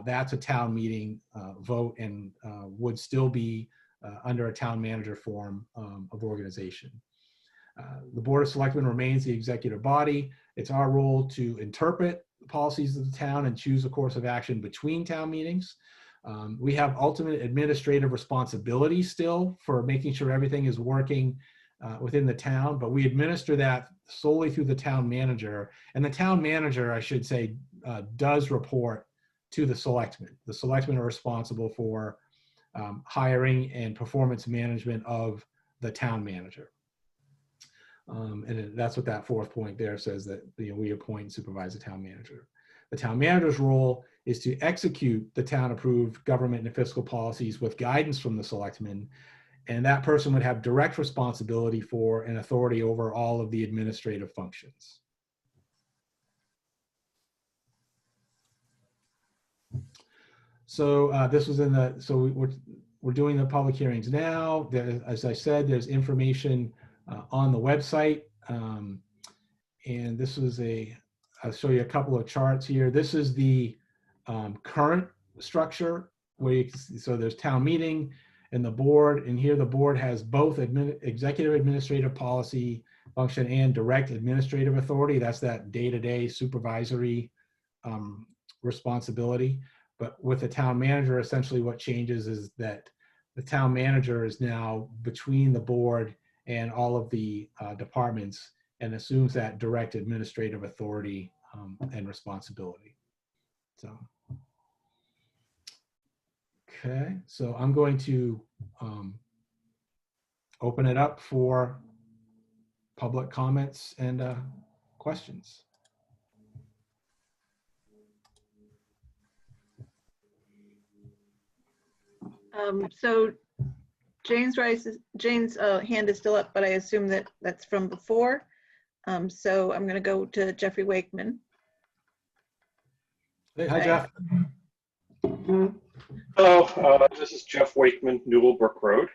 that's a town meeting vote and would still be under a town manager form of organization. The Board of Selectmen remains the executive body. It's our role to interpret the policies of the town and choose a course of action between town meetings. We have ultimate administrative responsibility still for making sure everything is working within the town, but we administer that solely through the town manager. And the town manager, I should say, does report to the selectmen. The selectmen are responsible for hiring and performance management of the town manager. And that's what that fourth point there says, that we appoint and supervise the town manager. The town manager's role is to execute the town-approved government and fiscal policies with guidance from the selectmen, and that person would have direct responsibility for and authority over all of the administrative functions. So this was in the, so we're doing the public hearings now. There, as I said, there's information on the website. And this was I'll show you a couple of charts here. This is the current structure where you can see, so there's town meeting and the board, and here the board has both executive administrative policy function and direct administrative authority. That's that day-to-day supervisory responsibility. But with the town manager, essentially what changes is that the town manager is now between the board and all of the departments, and assumes that direct administrative authority and responsibility. So, okay, so I'm going to open it up for public comments and questions. So Jane's hand is still up, but I assume that that's from before. So I'm going to go to Jeffrey Wakeman. Hey, hi, Okay. Jeff. Hello, this is Jeff Wakeman, Newellbrook Road.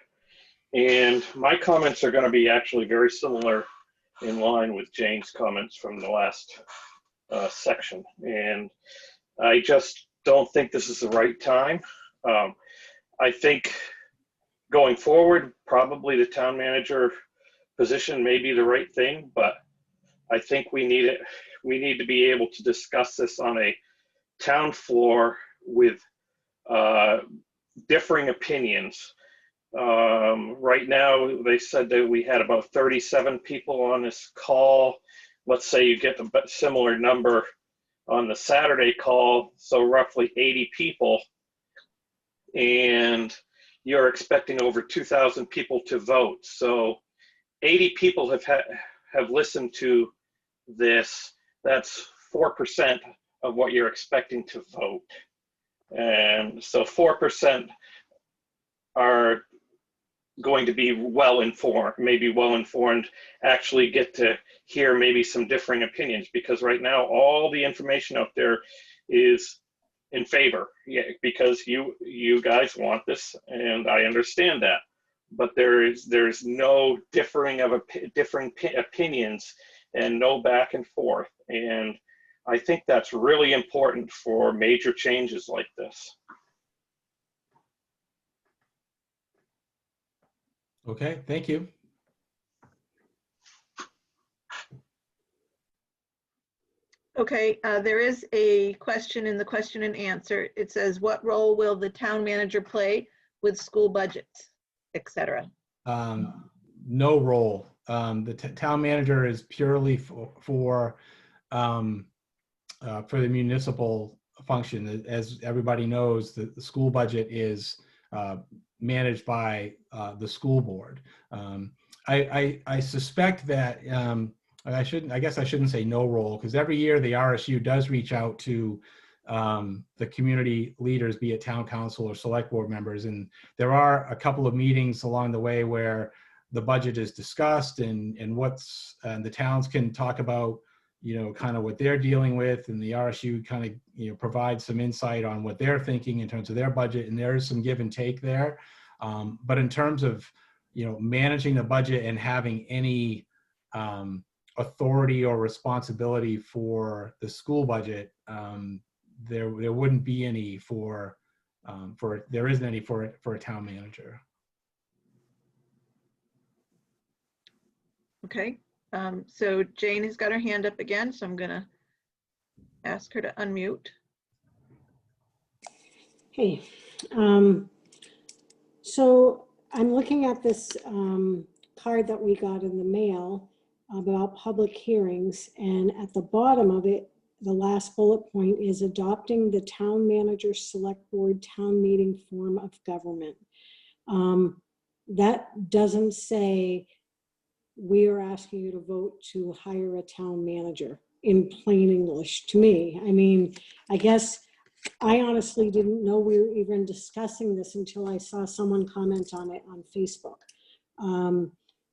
And my comments are going to be actually very similar, in line with Jane's comments from the last section. And I just don't think this is the right time. I think going forward, probably the town manager position may be the right thing, but I think we need to be able to discuss this on a town floor with differing opinions. Right now, they said that we had about 37 people on this call. Let's say you get a similar number on the Saturday call, so roughly 80 people, and you're expecting over 2,000 people to vote. So 80 people have listened to this. That's 4% of what you're expecting to vote. And so 4% are going to be maybe well-informed, actually get to hear maybe some differing opinions, because right now all the information out there is in favor, because you guys want this, and I understand that. But there's no differing opinions and no back and forth. And I think that's really important for major changes like this. Okay, thank you. Okay, there is a question in the question and answer. It says, what role will the town manager play with school budgets, etc.? No role. The town manager is purely for the municipal function. As everybody knows, the school budget is managed by the school board. I suspect that I guess I shouldn't say no role, because every year the RSU does reach out to the community leaders, be it town council or select board members, and there are a couple of meetings along the way where the budget is discussed and the towns can talk about, kind of what they're dealing with, and the RSU kind of, provides some insight on what they're thinking in terms of their budget, and there is some give and take there. But in terms of, managing the budget and having any authority or responsibility for the school budget, there wouldn't be any there isn't any for a town manager. Okay, so Jane has got her hand up again, so I'm gonna ask her to unmute. Hey, so I'm looking at this card that we got in the mail about public hearings, and at the bottom of it, the last bullet point is adopting the town manager select board town meeting form of government. That doesn't say we are asking you to vote to hire a town manager, in plain English to me. I mean, I guess I honestly didn't know we were even discussing this until I saw someone comment on it on Facebook.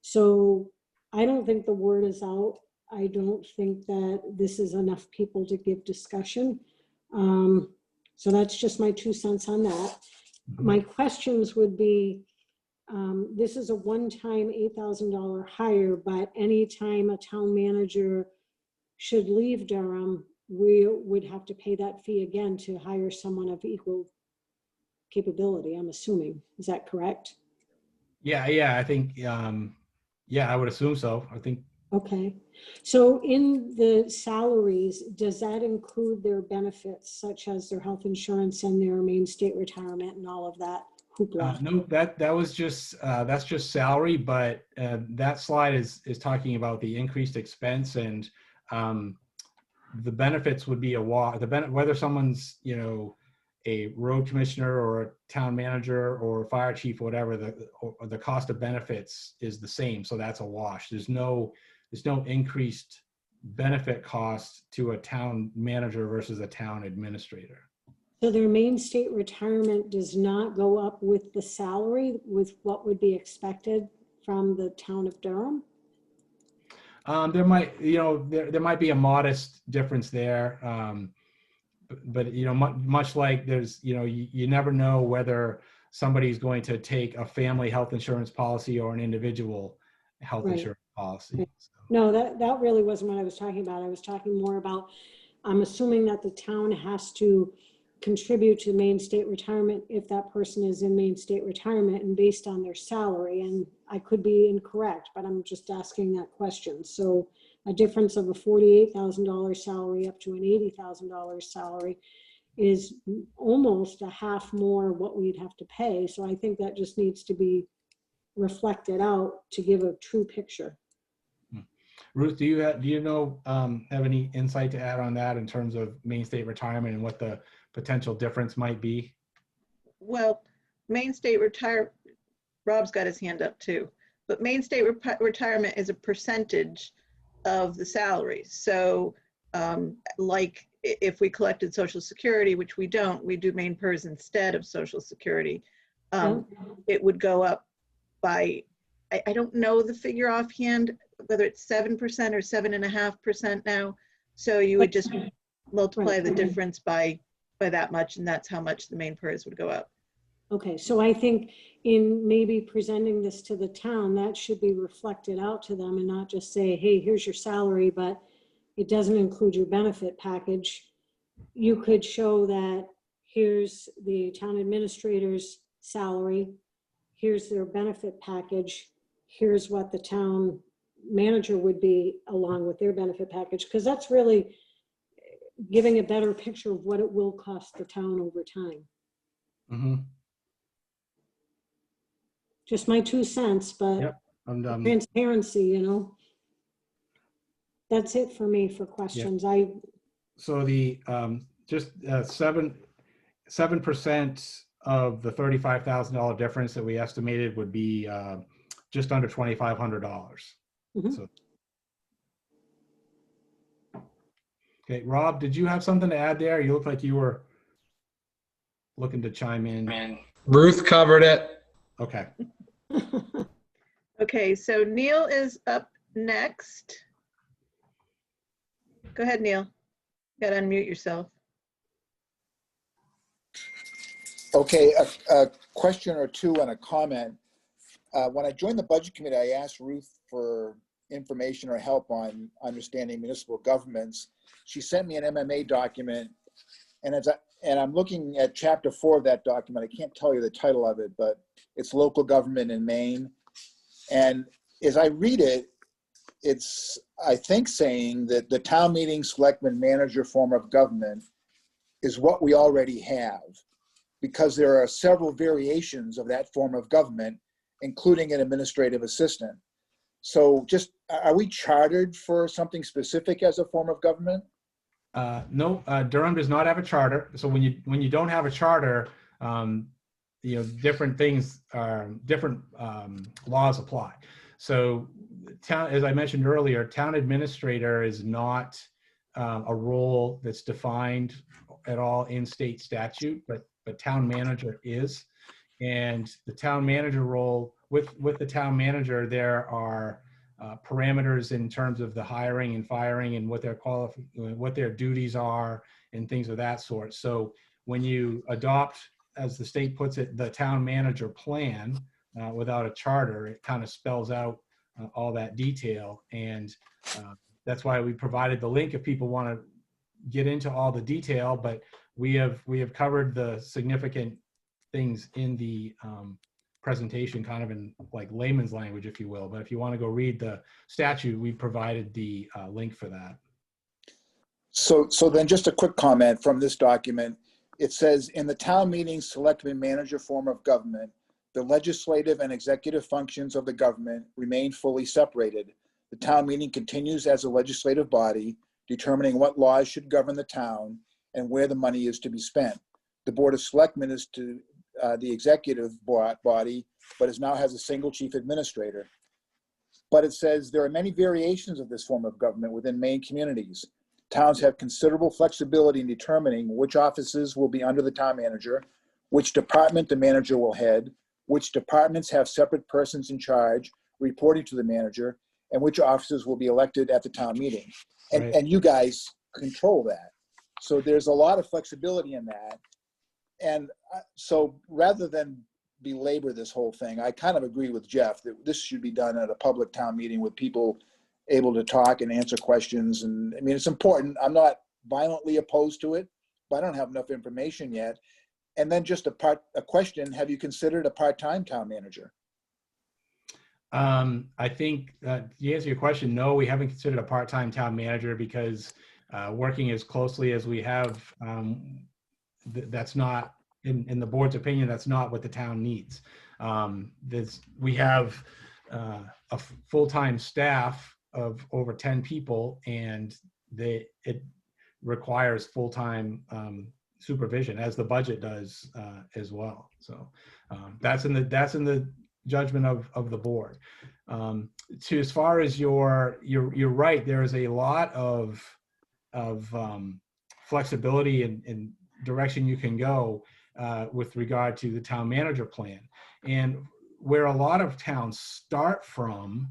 So I don't think the word is out. I don't think that this is enough people to give discussion. So that's just my 2 cents on that. My questions would be, this is a one-time $8,000 hire, but anytime a town manager should leave Durham, we would have to pay that fee again to hire someone of equal capability, I'm assuming. Is that correct? Yeah, I think, yeah, I would assume so. I think, Okay. So in the salaries, does that include their benefits, such as their health insurance and their Maine State retirement and all of that hoopla? no, that was just, that's just salary, but that slide is talking about the increased expense, and the benefits would be whether someone's, you know, a road commissioner or a town manager or a fire chief, whatever, the cost of benefits is the same. So that's a wash. There's no increased benefit cost to a town manager versus a town administrator. So their Maine State retirement does not go up with the salary, with what would be expected from the town of Durham? There might, you know, there might be a modest difference there. But you know, much like there's, you know, you never know whether somebody's going to take a family health insurance policy or an individual health Right. insurance policy. Right. So, No, that really wasn't what I was talking about. I was talking more about, I'm assuming that the town has to contribute to Maine State retirement if that person is in Maine State retirement and based on their salary. And I could be incorrect, but I'm just asking that question. So a difference of a $48,000 salary up to an $80,000 salary is almost a half more what we'd have to pay. So I think that just needs to be reflected out to give a true picture. Ruth, do you know, have any insight to add on that in terms of Maine State retirement and what the potential difference might be? Well, Maine State Rob's got his hand up too, but Maine State retirement is a percentage of the salary. So like if we collected Social Security, which we don't, we do Maine PERS instead of Social Security, it would go up by, I don't know the figure offhand, whether it's 7% or 7.5% now. So you would just multiply the difference by that much, and that's how much the Maine PERS would go up. Okay, so I think in maybe presenting this to the town, that should be reflected out to them and not just say, hey, here's your salary, but it doesn't include your benefit package. You could show that here's the town administrator's salary, here's their benefit package, here's what the town manager would be along with their benefit package, because that's really giving a better picture of what it will cost the town over time. Mm-hmm. Just my 2 cents, but Yep. And, transparency, you know. That's it for me for questions. so the just 7% of the $35,000 difference that we estimated would be just under $2,500. Mhm. So, okay, Rob, did you have something to add there? You look like you were looking to chime in. Ruth covered it. Okay. Okay, so Neil is up next. Go ahead, Neil. You gotta unmute yourself. Okay, a question or two and a comment. When I joined the budget committee, I asked Ruth for information or help on understanding municipal governments. She sent me an MMA document, and I'm looking at chapter 4 of that document. I can't tell you the title of it, but it's local government in Maine. And as I read it, it's, I think, saying that the town meeting selectman manager form of government is what we already have, because there are several variations of that form of government, including an administrative assistant. So just, are we chartered for something specific as a form of government? No, Durham does not have a charter. So when you don't have a charter, you know, different things, different laws apply. So town, as I mentioned earlier, town administrator is not a role that's defined at all in state statute, but town manager is. And the town manager role, with the town manager, there are parameters in terms of the hiring and firing and what their duties are and things of that sort. So when you adopt, as the state puts it, the town manager plan without a charter, it kind of spells out all that detail. And that's why we provided the link if people want to get into all the detail, but we have covered the significant things in the presentation kind of in like layman's language, if you will. But if you want to go read the statute, we provided the link for that. So then just a quick comment from this document. It says, in the town meeting selectman manager form of government, the legislative and executive functions of the government remain fully separated. The town meeting continues as a legislative body, determining what laws should govern the town and where the money is to be spent. The Board of Selectmen is to the executive body, but now has a single chief administrator. But it says there are many variations of this form of government within Maine communities. Towns have considerable flexibility in determining which offices will be under the town manager, which department the manager will head, which departments have separate persons in charge reporting to the manager, and which officers will be elected at the town meeting. And, Right. and you guys control that. So there's a lot of flexibility in that. And so rather than belabor this whole thing, I kind of agree with Jeff that this should be done at a public town meeting with people able to talk and answer questions. And I mean, it's important. I'm not violently opposed to it, but I don't have enough information yet. And then just a question, have you considered a part-time town manager? I think to answer your question, no, we haven't considered a part-time town manager because working as closely as we have, that's not, in the board's opinion, that's not what the town needs. We have a full-time staff of over 10 people, and it requires full-time supervision, as the budget does as well. So that's in the judgment of the board. As far as you're right, there is a lot of flexibility and direction you can go with regard to the town manager plan. And where a lot of towns start from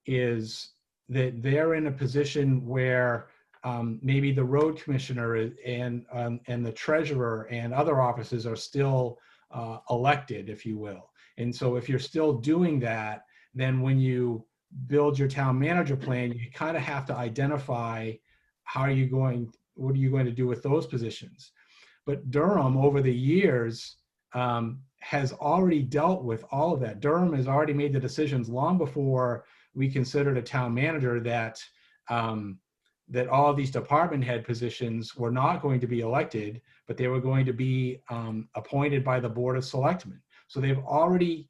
is that they're in a position where maybe the road commissioner and the treasurer and other offices are still elected, if you will. And so if you're still doing that, then when you build your town manager plan, you kind of have to identify what are you going to do with those positions. But Durham, over the years, has already dealt with all of that. Durham has already made the decisions long before we considered a town manager that that all of these department head positions were not going to be elected, but they were going to be appointed by the Board of Selectmen. So they've already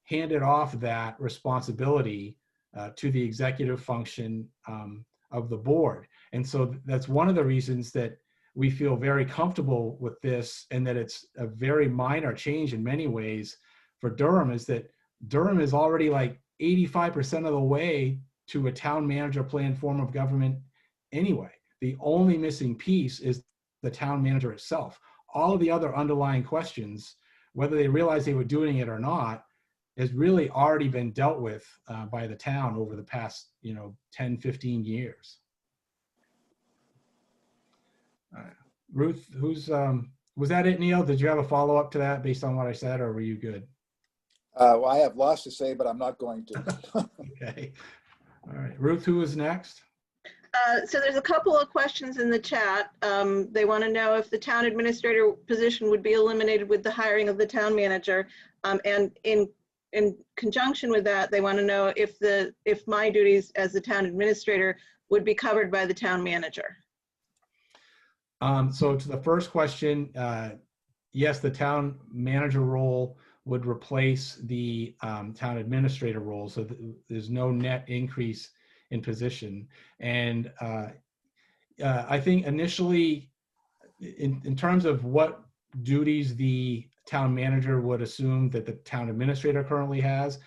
handed off that responsibility to the executive function of the board. And so that's one of the reasons that we feel very comfortable with this, and that it's a very minor change in many ways for Durham, is that Durham is already like 85% of the way to a town manager plan form of government anyway. The only missing piece is the town manager itself. All of the other underlying questions, whether they realize they were doing it or not, has really already been dealt with by the town over the past 10, 15 years. Ruth, was that it, Neil? Did you have a follow-up to that based on what I said, or were you good? Well, I have lots to say, but I'm not going to. Okay. All right. Ruth, who is next? So there's a couple of questions in the chat. They want to know if the town administrator position would be eliminated with the hiring of the town manager. And in conjunction with that, they want to know if my duties as the town administrator would be covered by the town manager. So to the first question, yes, the town manager role would replace the town administrator role. So there's no net increase in position. And I think initially, in terms of what duties the town manager would assume that the town administrator currently has,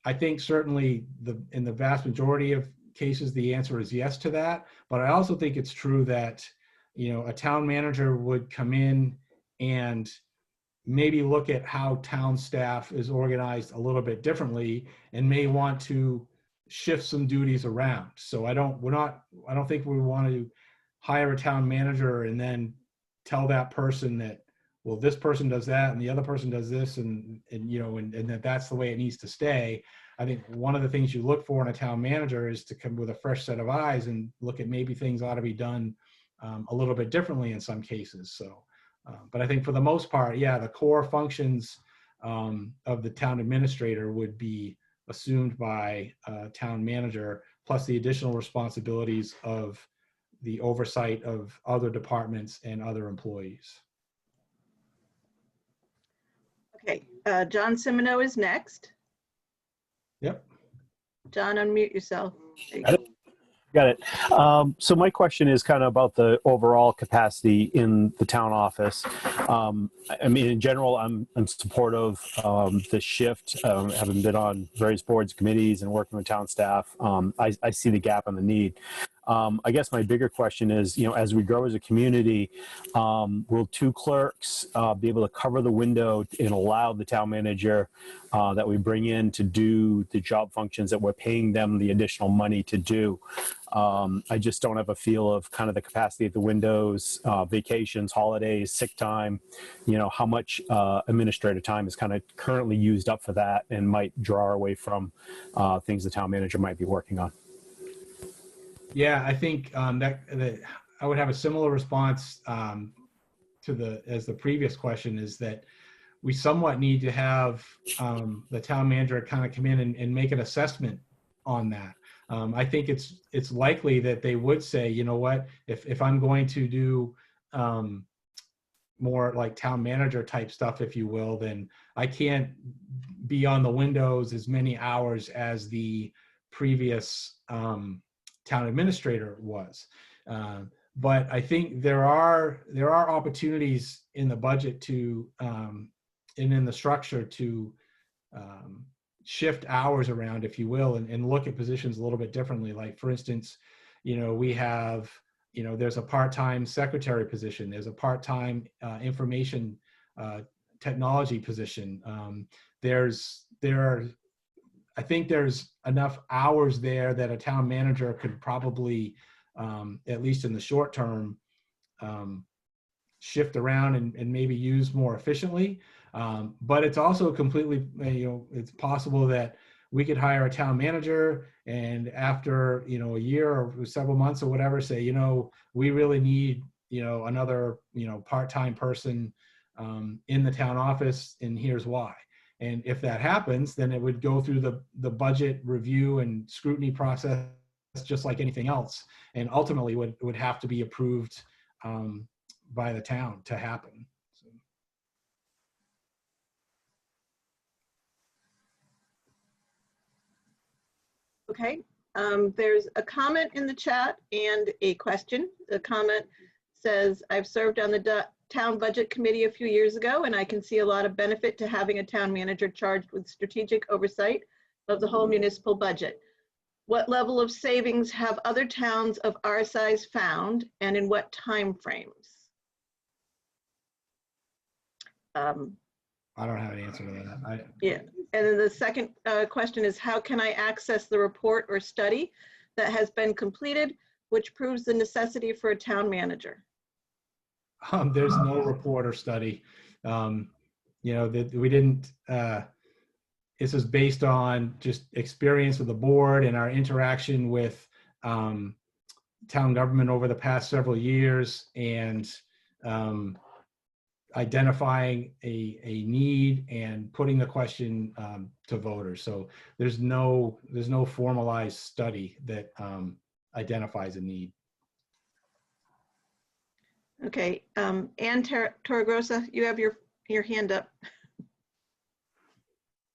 I think certainly in the vast majority of cases, the answer is yes to that. But I also think it's true that, a town manager would come in and maybe look at how town staff is organized a little bit differently and may want to shift some duties around. So I don't think we want to hire a town manager and then tell that person that, well, this person does that and the other person does this, and that's the way it needs to stay. I think one of the things you look for in a town manager is to come with a fresh set of eyes and look at maybe things ought to be done a little bit differently in some cases. So, but I think for the most part, yeah, the core functions of the town administrator would be assumed by a town manager, plus the additional responsibilities of the oversight of other departments and other employees. Okay, John Simino is next. Yep. John, unmute yourself. There you Got it. Got it. So my question is kind of about the overall capacity in the town office. I mean, in general, I'm supportive of the shift, having been on various boards, committees, and working with town staff. I see the gap and the need. I guess my bigger question is, as we grow as a community, will two clerks be able to cover the window and allow the town manager that we bring in to do the job functions that we're paying them the additional money to do? I just don't have a feel of kind of the capacity of the windows, vacations, holidays, sick time, how much administrative time is kind of currently used up for that and might draw away from things the town manager might be working on. Yeah, I think that I would have a similar response as the previous question, is that we somewhat need to have the town manager kind of come in and make an assessment on that. I think it's likely that they would say, you know what, if I'm going to do more like town manager type stuff, if you will, then I can't be on the windows as many hours as the previous town administrator was. But I think there are opportunities in the budget to and in the structure to shift hours around, if you will, and look at positions a little bit differently. Like, for instance, we have, there's a part-time secretary position, there's a part-time information technology position. I think there's enough hours there that a town manager could probably, at least in the short term, shift around and maybe use more efficiently. But it's also completely, it's possible that we could hire a town manager and after, a year or several months or whatever, say, we really need, another, part-time person in the town office, and here's why. And if that happens, then it would go through the budget review and scrutiny process just like anything else, and ultimately would have to be approved by the town to happen. So. Okay, there's a comment in the chat and a question. The comment says, I've served on the town budget committee a few years ago, and I can see a lot of benefit to having a town manager charged with strategic oversight of the whole municipal budget. What level of savings have other towns of our size found, and in what time frames? I don't have an answer to that. Yeah, and then the second question is, how can I access the report or study that has been completed, which proves the necessity for a town manager? There's no report or study. That we didn't. This is based on just experience with the board and our interaction with town government over the past several years, and identifying a need and putting the question to voters. So there's no formalized study that identifies a need. Okay, Ann Torregrossa, you have your hand up.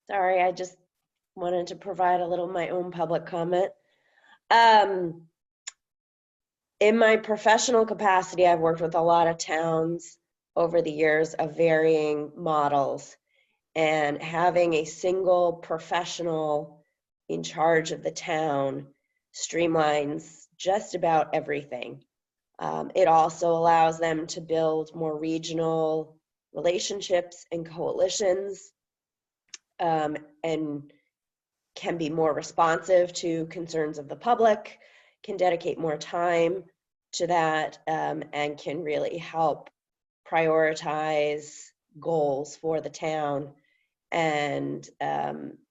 Sorry, I just wanted to provide a little my own public comment. In my professional capacity, I've worked with a lot of towns over the years of varying models, and having a single professional in charge of the town streamlines just about everything. It also allows them to build more regional relationships and coalitions, and can be more responsive to concerns of the public, can dedicate more time to that, and can really help prioritize goals for the town and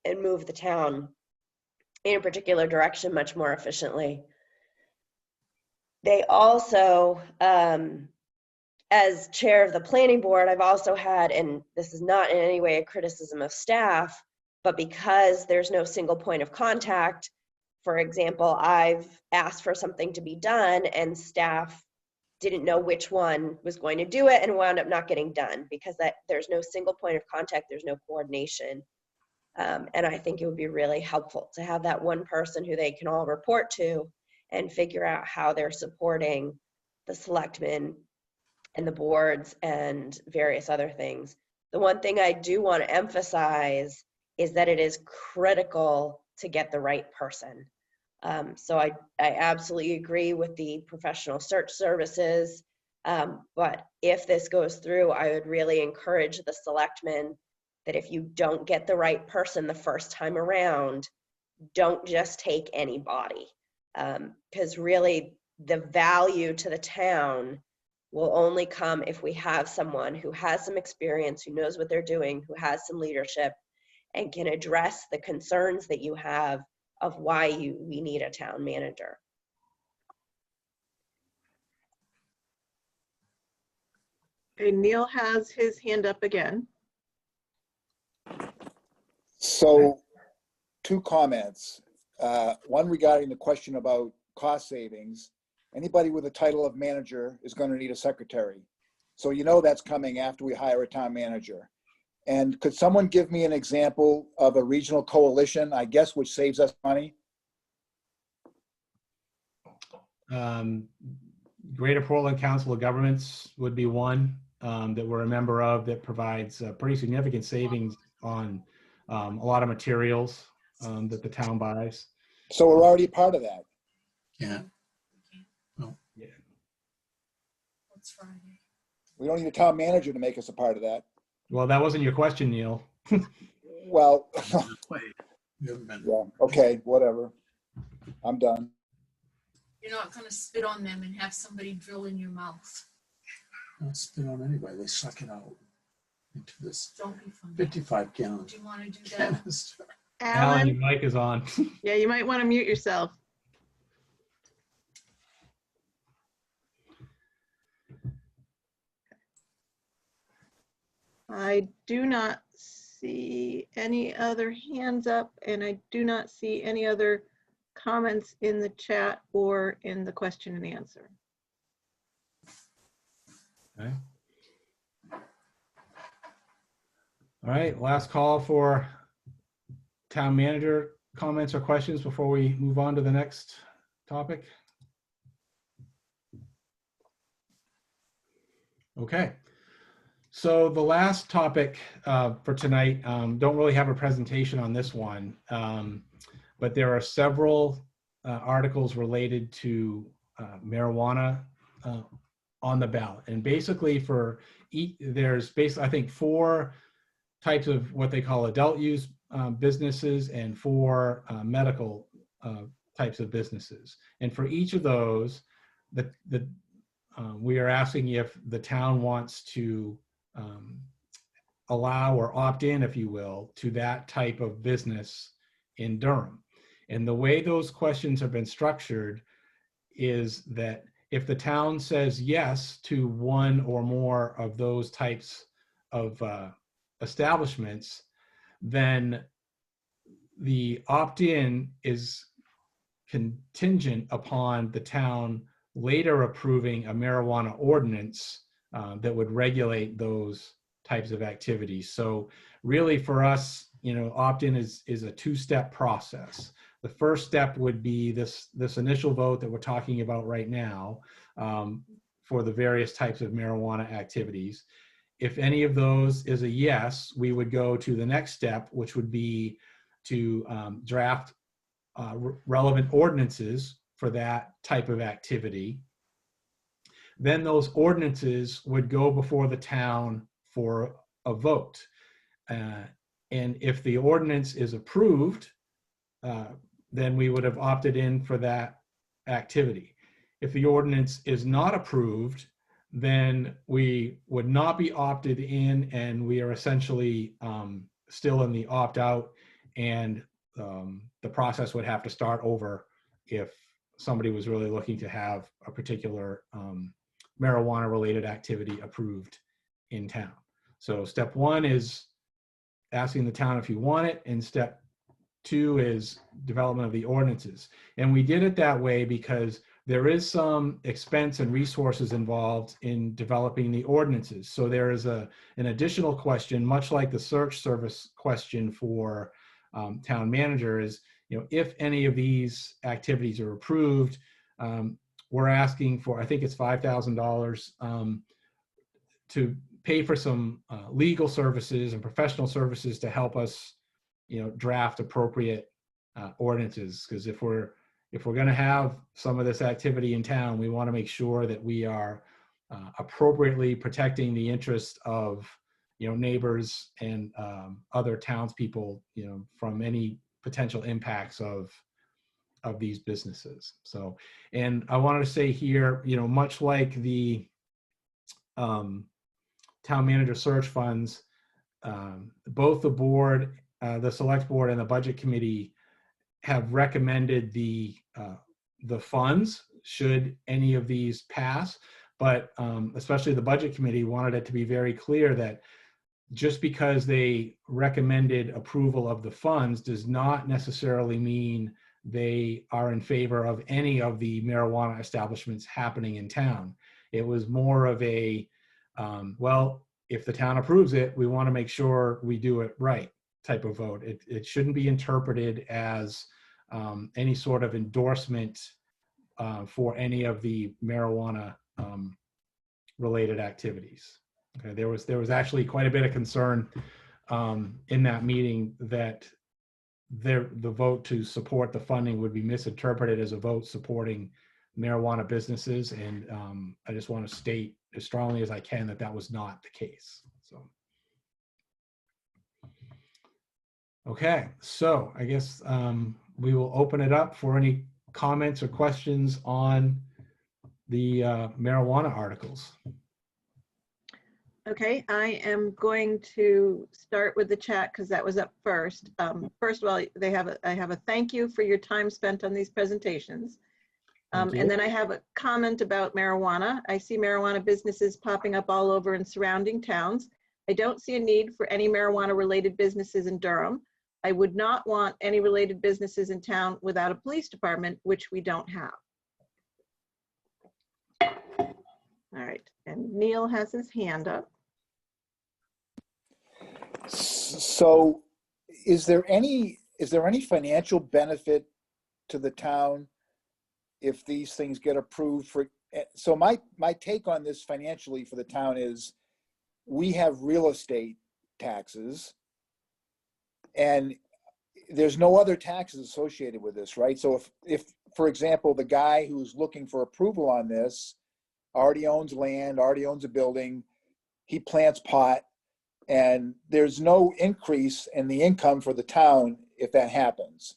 move the town in a particular direction much more efficiently. They also, as chair of the planning board, I've also had, and this is not in any way a criticism of staff, but because there's no single point of contact, for example, I've asked for something to be done and staff didn't know which one was going to do it and wound up not getting done because there's no single point of contact, there's no coordination. And I think it would be really helpful to have that one person who they can all report to and figure out how they're supporting the selectmen and the boards and various other things. The one thing I do want to emphasize is that it is critical to get the right person. So I absolutely agree with the professional search services, but if this goes through, I would really encourage the selectmen that if you don't get the right person the first time around, don't just take anybody, because really the value to the town will only come if we have someone who has some experience, who knows what they're doing, who has some leadership, and can address the concerns that you have of why we need a town manager. Okay, Neil has his hand up again. So, two comments. One regarding the question about cost savings. Anybody with the title of manager is going to need a secretary. So you know that's coming after we hire a town manager. And could someone give me an example of a regional coalition, I guess, which saves us money? Greater Portland Council of Governments would be one that we're a member of that provides pretty significant savings on a lot of materials that the town buys. So we're already part of that. Yeah. Yeah. What's Friday? We don't need a town manager to make us a part of that. Well, that wasn't your question, Neil. Well, Wait, you haven't been. yeah, okay, whatever. I'm done. You're not gonna spit on them and have somebody drill in your mouth. Don't spit on anybody. They suck it out into this Don't be funny. 55 gallon Do you wanna do that? canister. Alan, your Alan, mic is on. yeah, you might want to mute yourself. I do not see any other hands up, and I do not see any other comments in the chat or in the question and answer. Okay. All right, last call for town manager comments or questions before we move on to the next topic. Okay. So the last topic for tonight, don't really have a presentation on this one, but there are several articles related to marijuana on the ballot. And basically for each, there's basically, I think, 4 types of what they call adult use businesses and 4 medical types of businesses. And for each of those, we are asking if the town wants to allow or opt in, if you will, to that type of business in Durham. And the way those questions have been structured is that if the town says yes to one or more of those types of establishments, then the opt-in is contingent upon the town later approving a marijuana ordinance that would regulate those types of activities. So really for us, you know, opt-in is a 2-step process. The first step would be this initial vote that we're talking about right now for the various types of marijuana activities. If any of those is a yes, we would go to the next step, which would be to draft relevant ordinances for that type of activity, then those ordinances would go before the town for a vote. And if the ordinance is approved, then we would have opted in for that activity. If the ordinance is not approved, then we would not be opted in, and we are essentially still in the opt-out, and the process would have to start over if somebody was really looking to have a particular marijuana-related activity approved in town. So step one is asking the town if you want it, and step two is development of the ordinances. And we did it that way because there is some expense and resources involved in developing the ordinances. So there is an additional question, much like the search service question for town manager, is, if any of these activities are approved, we're asking for, I think it's $5,000 to pay for some legal services and professional services to help us, draft appropriate ordinances. Because if we're going to have some of this activity in town, we want to make sure that we are appropriately protecting the interests of, neighbors and other townspeople, from any potential impacts of these businesses. So, and I wanted to say here, much like the town manager search funds, both the board, the select board, and the budget committee have recommended the funds should any of these pass, but especially the budget committee wanted it to be very clear that just because they recommended approval of the funds does not necessarily mean they are in favor of any of the marijuana establishments happening in town. It was more of a, well, if the town approves it, we want to make sure we do it right type of vote. It shouldn't be interpreted as any sort of endorsement for any of the marijuana related activities. Okay, there was actually quite a bit of concern in that meeting that the vote to support the funding would be misinterpreted as a vote supporting marijuana businesses, and I just want to state as strongly as I can that that was not the case. So, okay, so I guess we will open it up for any comments or questions on the marijuana articles. Okay, I am going to start with the chat because that was up first. First of all, I have a thank you for your time spent on these presentations. And then I have a comment about marijuana. I see marijuana businesses popping up all over in surrounding towns. I don't see a need for any marijuana related businesses in Durham. I would not want any related businesses in town without a police department, which we don't have. All right, and Neil has his hand up. So is there any financial benefit to the town if these things get approved for? So my take on this financially for the town is we have real estate taxes and there's no other taxes associated with this, right? So if for example, the guy who's looking for approval on this already owns land, already owns a building, he plants pot, and there's no increase in the income for the town if that happens.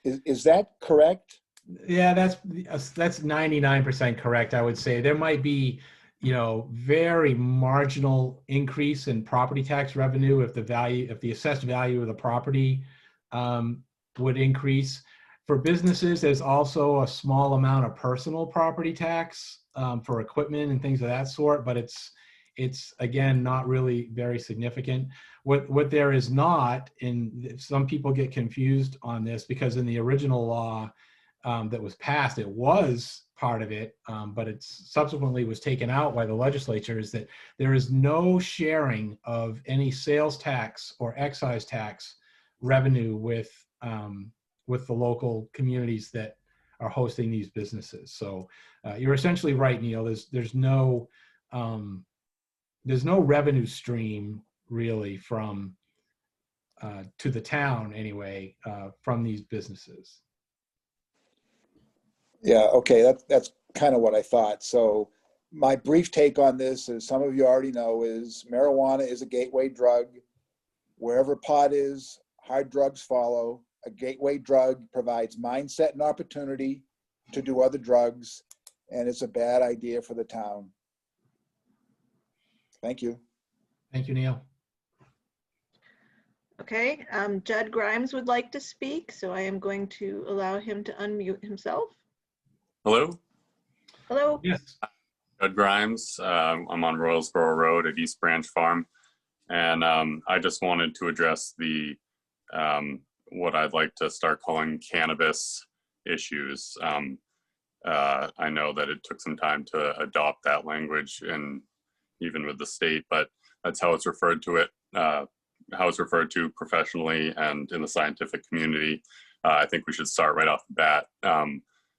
Is that correct? Yeah, that's 99% correct. I would say there might be, very marginal increase in property tax revenue if the assessed value of the property would increase. For businesses, there's also a small amount of personal property tax for equipment and things of that sort, but it's again not really very significant. What there is not, and some people get confused on this because in the original law that was passed, it was part of it, but it subsequently was taken out by the legislature, is that there is no sharing of any sales tax or excise tax revenue with the local communities that are hosting these businesses. So you're essentially right, Neil. There's no revenue stream really from to the town anyway from these businesses. Yeah, okay, that's kind of what I thought. So my brief take on this, as some of you already know, is marijuana is a gateway drug. Wherever pot is, hard drugs follow. A gateway drug provides mindset and opportunity to do other drugs, and it's a bad idea for the town. Thank you. Thank you, Neil. Okay, Judd Grimes would like to speak, so I am going to allow him to unmute himself. Hello, Hello. Yes. Judd Grimes. I'm on Royalsboro Road at East Branch Farm, and I just wanted to address the what I'd like to start calling cannabis issues. I know that it took some time to adopt that language, and even with the state, but that's how it's referred to how it's referred to professionally and in the scientific community. I think we should start right off the bat,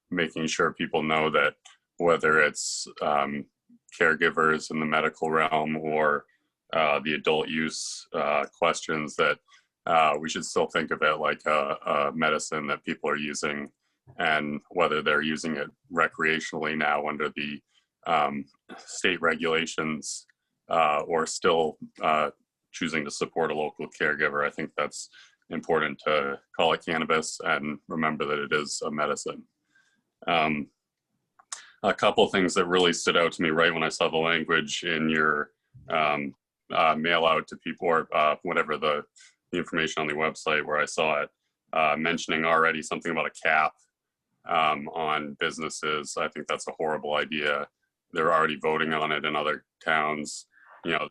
making sure people know that whether it's caregivers in the medical realm or the adult use questions, that we should still think of it like a medicine that people are using, and whether they're using it recreationally now under the state regulations or still choosing to support a local caregiver. I think that's important to call it cannabis and remember that it is a medicine. A couple of things that really stood out to me right when I saw the language in your mail out to people, or whatever the information on the website where I saw it, mentioning already something about a cap on businesses. I think that's a horrible idea. They're already voting on it in other towns. You know,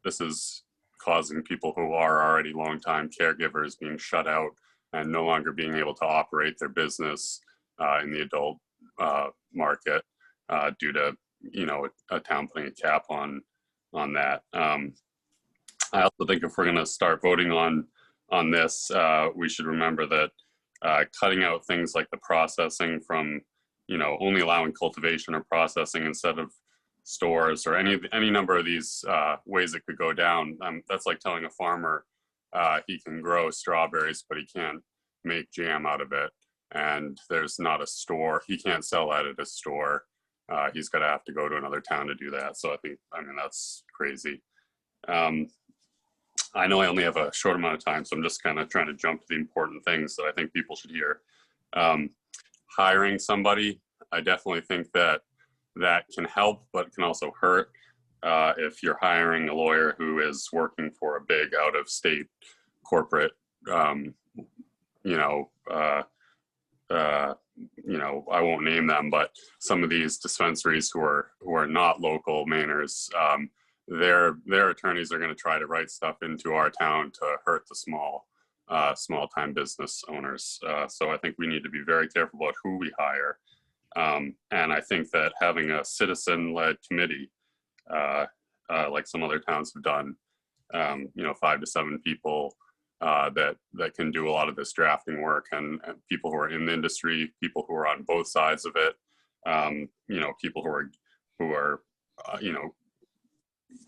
this is causing people who are already longtime caregivers being shut out and no longer being able to operate their business in the adult market due to, you know, a town putting a cap on that. I also think if we're going to start voting on this, we should remember that cutting out things like the processing from, you know, only allowing cultivation or processing instead of stores, or any number of these ways it could go down. That's like telling a farmer he can grow strawberries, but he can't make jam out of it. And there's not a store. He can't sell that at a store. He's going to have to go to another town to do that. So I mean, that's crazy. I know I only have a short amount of time, so I'm just kind of trying to jump to the important things that I think people should hear. Hiring somebody, I definitely think that can help, but can also hurt. If you're hiring a lawyer who is working for a big out-of-state corporate, you know, I won't name them, but some of these dispensaries who are not local Mainers, their attorneys are going to try to write stuff into our town to hurt the small time business owners. So I think we need to be very careful about who we hire. And I think that having a citizen-led committee, like some other towns have done, you know, 5 to 7 people that can do a lot of this drafting work, and people who are in the industry, people who are on both sides of it, you know, people who are you know,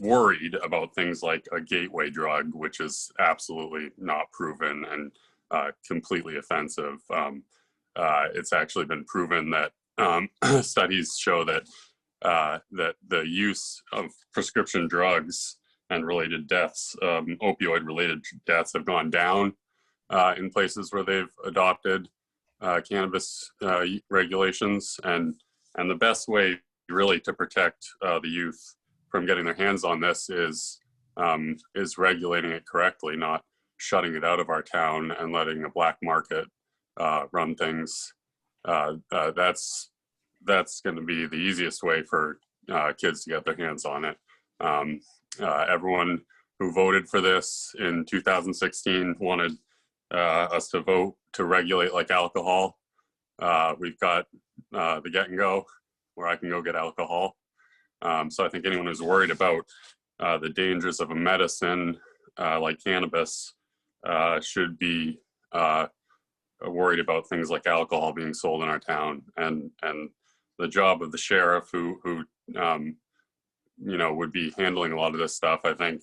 worried about things like a gateway drug, which is absolutely not proven and completely offensive. It's actually been proven that studies show that that the use of prescription drugs and related deaths, opioid-related deaths, have gone down in places where they've adopted cannabis regulations. And the best way really to protect the youth from getting their hands on this is regulating it correctly, not shutting it out of our town and letting a black market run things. That's going to be the easiest way for kids to get their hands on it. Everyone who voted for this in 2016 wanted us to vote to regulate like alcohol. We've got the Get and Go, where I can go get alcohol. So I think anyone who's worried about the dangers of a medicine like cannabis should be worried about things like alcohol being sold in our town. And the job of the sheriff who you know, would be handling a lot of this stuff, I think,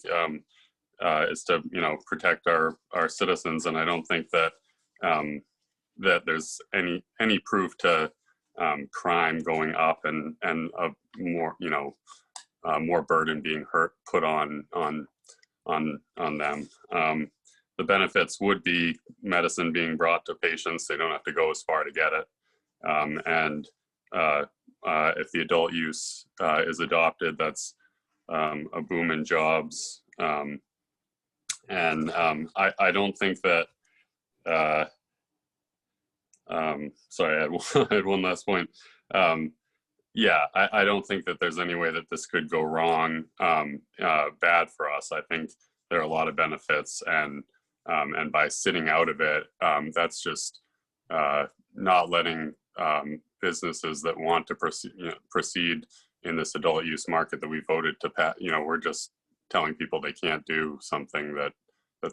is to, you know, protect our citizens. And I don't think that that there's any proof to crime going up and a more, you know, more burden being put on them. The benefits would be medicine being brought to patients. They don't have to go as far to get it. And if the adult use is adopted, that's a boom in jobs. I don't think that, sorry, I had one last point. Yeah, I don't think that there's any way that this could go wrong, bad for us. I think there are a lot of benefits, and by sitting out of it, that's just not letting businesses that want to proceed in this adult use market that we voted to pass. You know, we're just telling people they can't do something that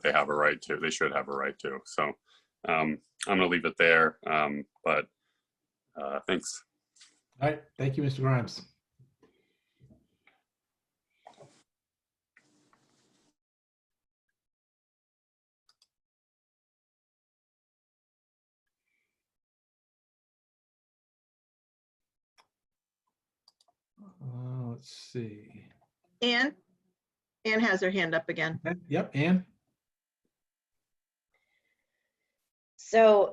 they have a right to. They should have a right to. So I'm going to leave it there. But thanks. All right, thank you, Mr. Grimes. Let's see. Anne has her hand up again. Yep, Anne. So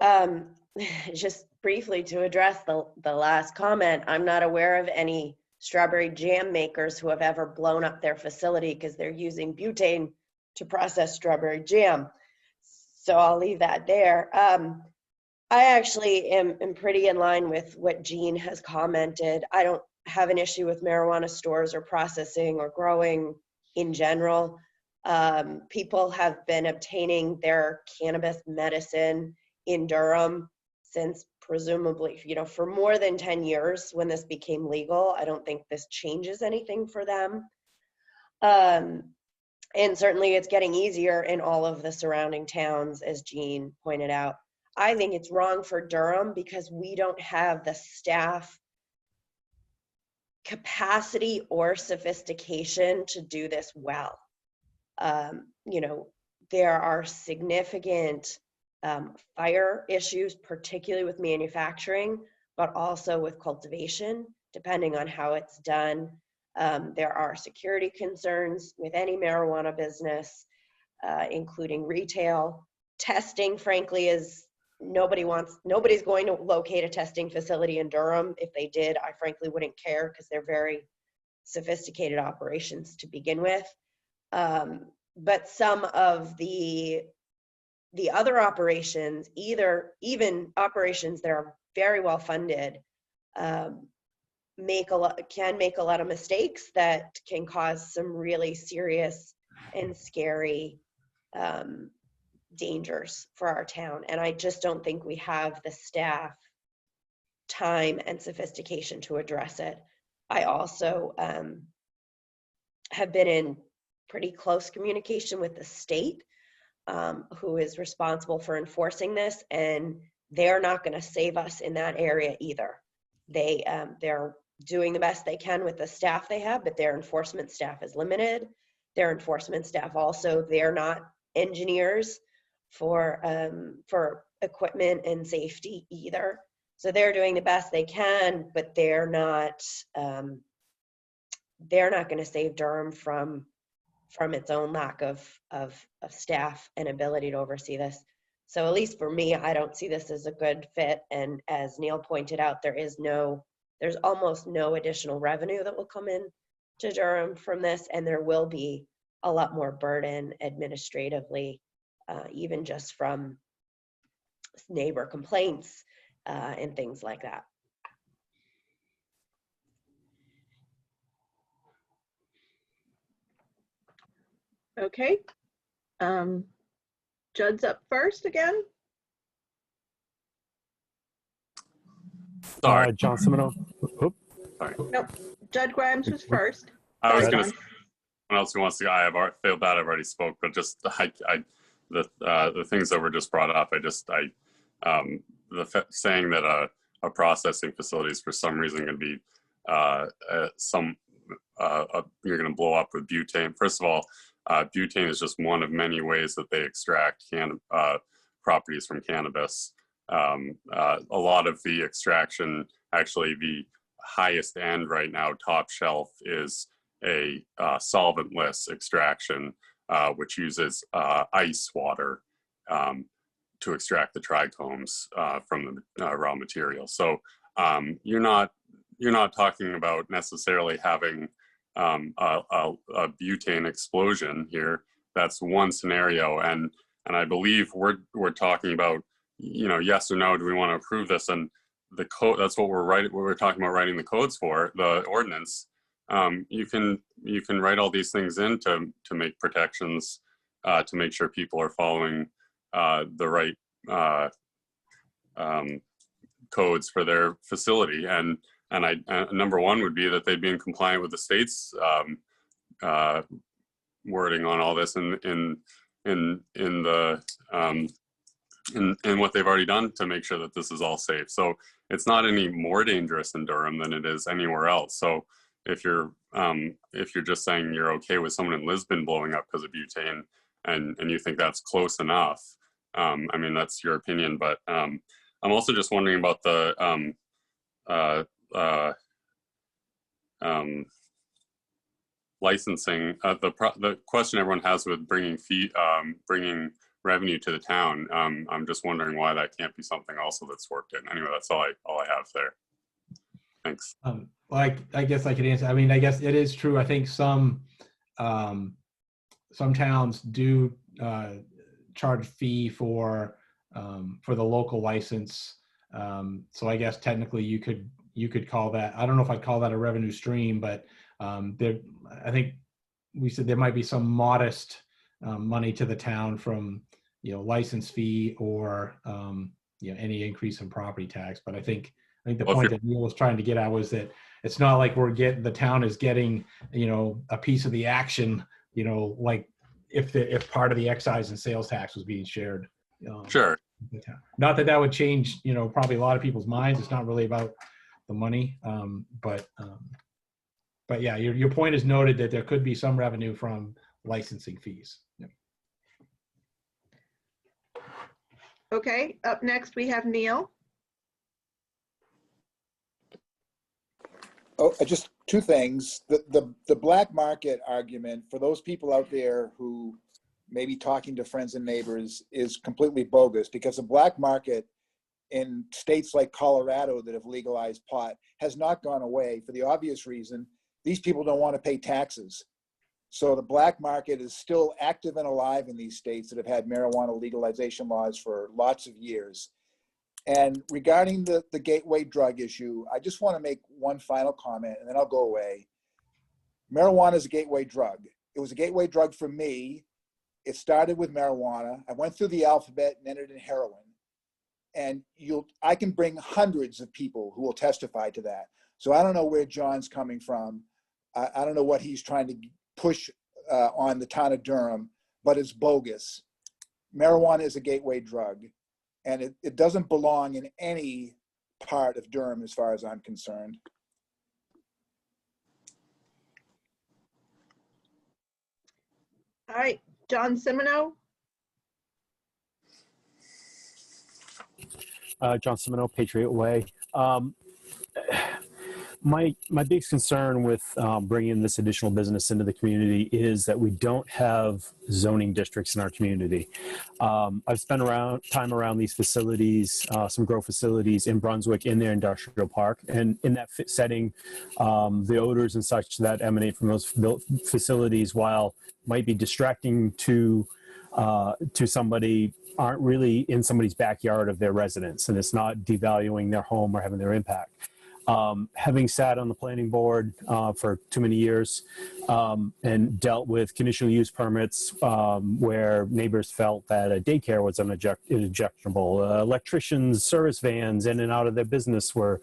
just briefly to address the last comment, I'm not aware of any strawberry jam makers who have ever blown up their facility because they're using butane to process strawberry jam. So I'll leave that there. I actually am pretty in line with what Jean has commented. I don't have an issue with marijuana stores or processing or growing in general. People have been obtaining their cannabis medicine in Durham since presumably, you know, for more than 10 years when this became legal. I don't think this changes anything for them. And certainly it's getting easier in all of the surrounding towns, as Jean pointed out. I think it's wrong for Durham because we don't have the staff capacity or sophistication to do this well. You know, there are significant fire issues, particularly with manufacturing, but also with cultivation, depending on how it's done. There are security concerns with any marijuana business, including retail. Testing, frankly, is nobody's going to locate a testing facility in Durham. If they did, I frankly wouldn't care because they're very sophisticated operations to begin with. But some of the other operations, even operations that are very well funded, can make a lot of mistakes that can cause some really serious and scary dangers for our town. And I just don't think we have the staff, time, and sophistication to address it. I also have been in pretty close communication with the state, who is responsible for enforcing this, and they're not going to save us in that area either. They're doing the best they can with the staff they have, but their enforcement staff is limited. Their enforcement staff also, they're not engineers for equipment and safety either. So they're doing the best they can, but they're not going to save Durham from its own lack of staff and ability to oversee this. So at least for me, I don't see this as a good fit. And as Neil pointed out, there's almost no additional revenue that will come in to Durham from this, and there will be a lot more burden administratively, even just from neighbor complaints and things like that. Okay. Judd's up first again. Sorry. John Semino. Sorry. Nope. Judd Grimes was first. I was Sorry, going to. John. Someone else who wants to? I feel bad. I've already spoke, but just the things that were just brought up. Saying that a processing facility is for some reason going to be you're going to blow up with butane. First of all, butane is just one of many ways that they extract properties from cannabis. A lot of the extraction actually the highest end right now, top shelf, is a solventless extraction, which uses ice water to extract the trichomes from the raw material. So you're not talking about necessarily having a butane explosion here. That's one scenario, and I believe we're talking about, yes or no, do we want to approve this? And the code, that's what we're talking about writing the codes for, the ordinance. You can write all these things in to make protections, to make sure people are following the right codes for their facility. And number one would be that they'd be in compliance with the state's wording on all this in what they've already done to make sure that this is all safe. So it's not any more dangerous in Durham than it is anywhere else. So if you're just saying you're okay with someone in Lisbon blowing up because of butane, and you think that's close enough, I mean, that's your opinion. But I'm also just wondering about the licensing. The question everyone has with bringing revenue to the town. I'm just wondering why that can't be something also that's worked in. Anyway, that's all I have there. Thanks. Well, I guess I could answer. I mean, I guess it is true. I think some towns do charge fee for the local license. So I guess technically you could call that. I don't know if I'd call that a revenue stream, but I think we said there might be some modest money to the town from license fee or any increase in property tax. But I think the point that Neil was trying to get at was that it's not like the town is getting a piece of the action, like if part of the excise and sales tax was being shared. Sure. Not that would change probably a lot of people's minds. It's not really about the money, but yeah, your point is noted that there could be some revenue from licensing fees. Yeah. Okay, up next we have Neil. Oh, just two things. The black market argument for those people out there who may be talking to friends and neighbors is completely bogus, because the black market in states like Colorado that have legalized pot has not gone away for the obvious reason these people don't want to pay taxes. So the black market is still active and alive in these states that have had marijuana legalization laws for lots of years. And regarding the gateway drug issue, I just want to make one final comment and then I'll go away. Marijuana is a gateway drug. It was a gateway drug for me. It started with marijuana. I went through the alphabet and ended in heroin. And I can bring hundreds of people who will testify to that. So I don't know where John's coming from. I don't know what he's trying to push on the town of Durham, but it's bogus. Marijuana is a gateway drug, and it doesn't belong in any part of Durham as far as I'm concerned. All right, John Simino. John Simino, Patriot Way. My biggest concern with bringing this additional business into the community is that we don't have zoning districts in our community. I've spent time around these facilities, some grow facilities in Brunswick in their industrial park, and in that setting, the odors and such that emanate from those facilities, while might be distracting to somebody, aren't really in somebody's backyard of their residence, and it's not devaluing their home or having their impact. Having sat on the planning board for too many years and dealt with conditional use permits where neighbors felt that a daycare was unobjectionable, electricians, service vans in and out of their business were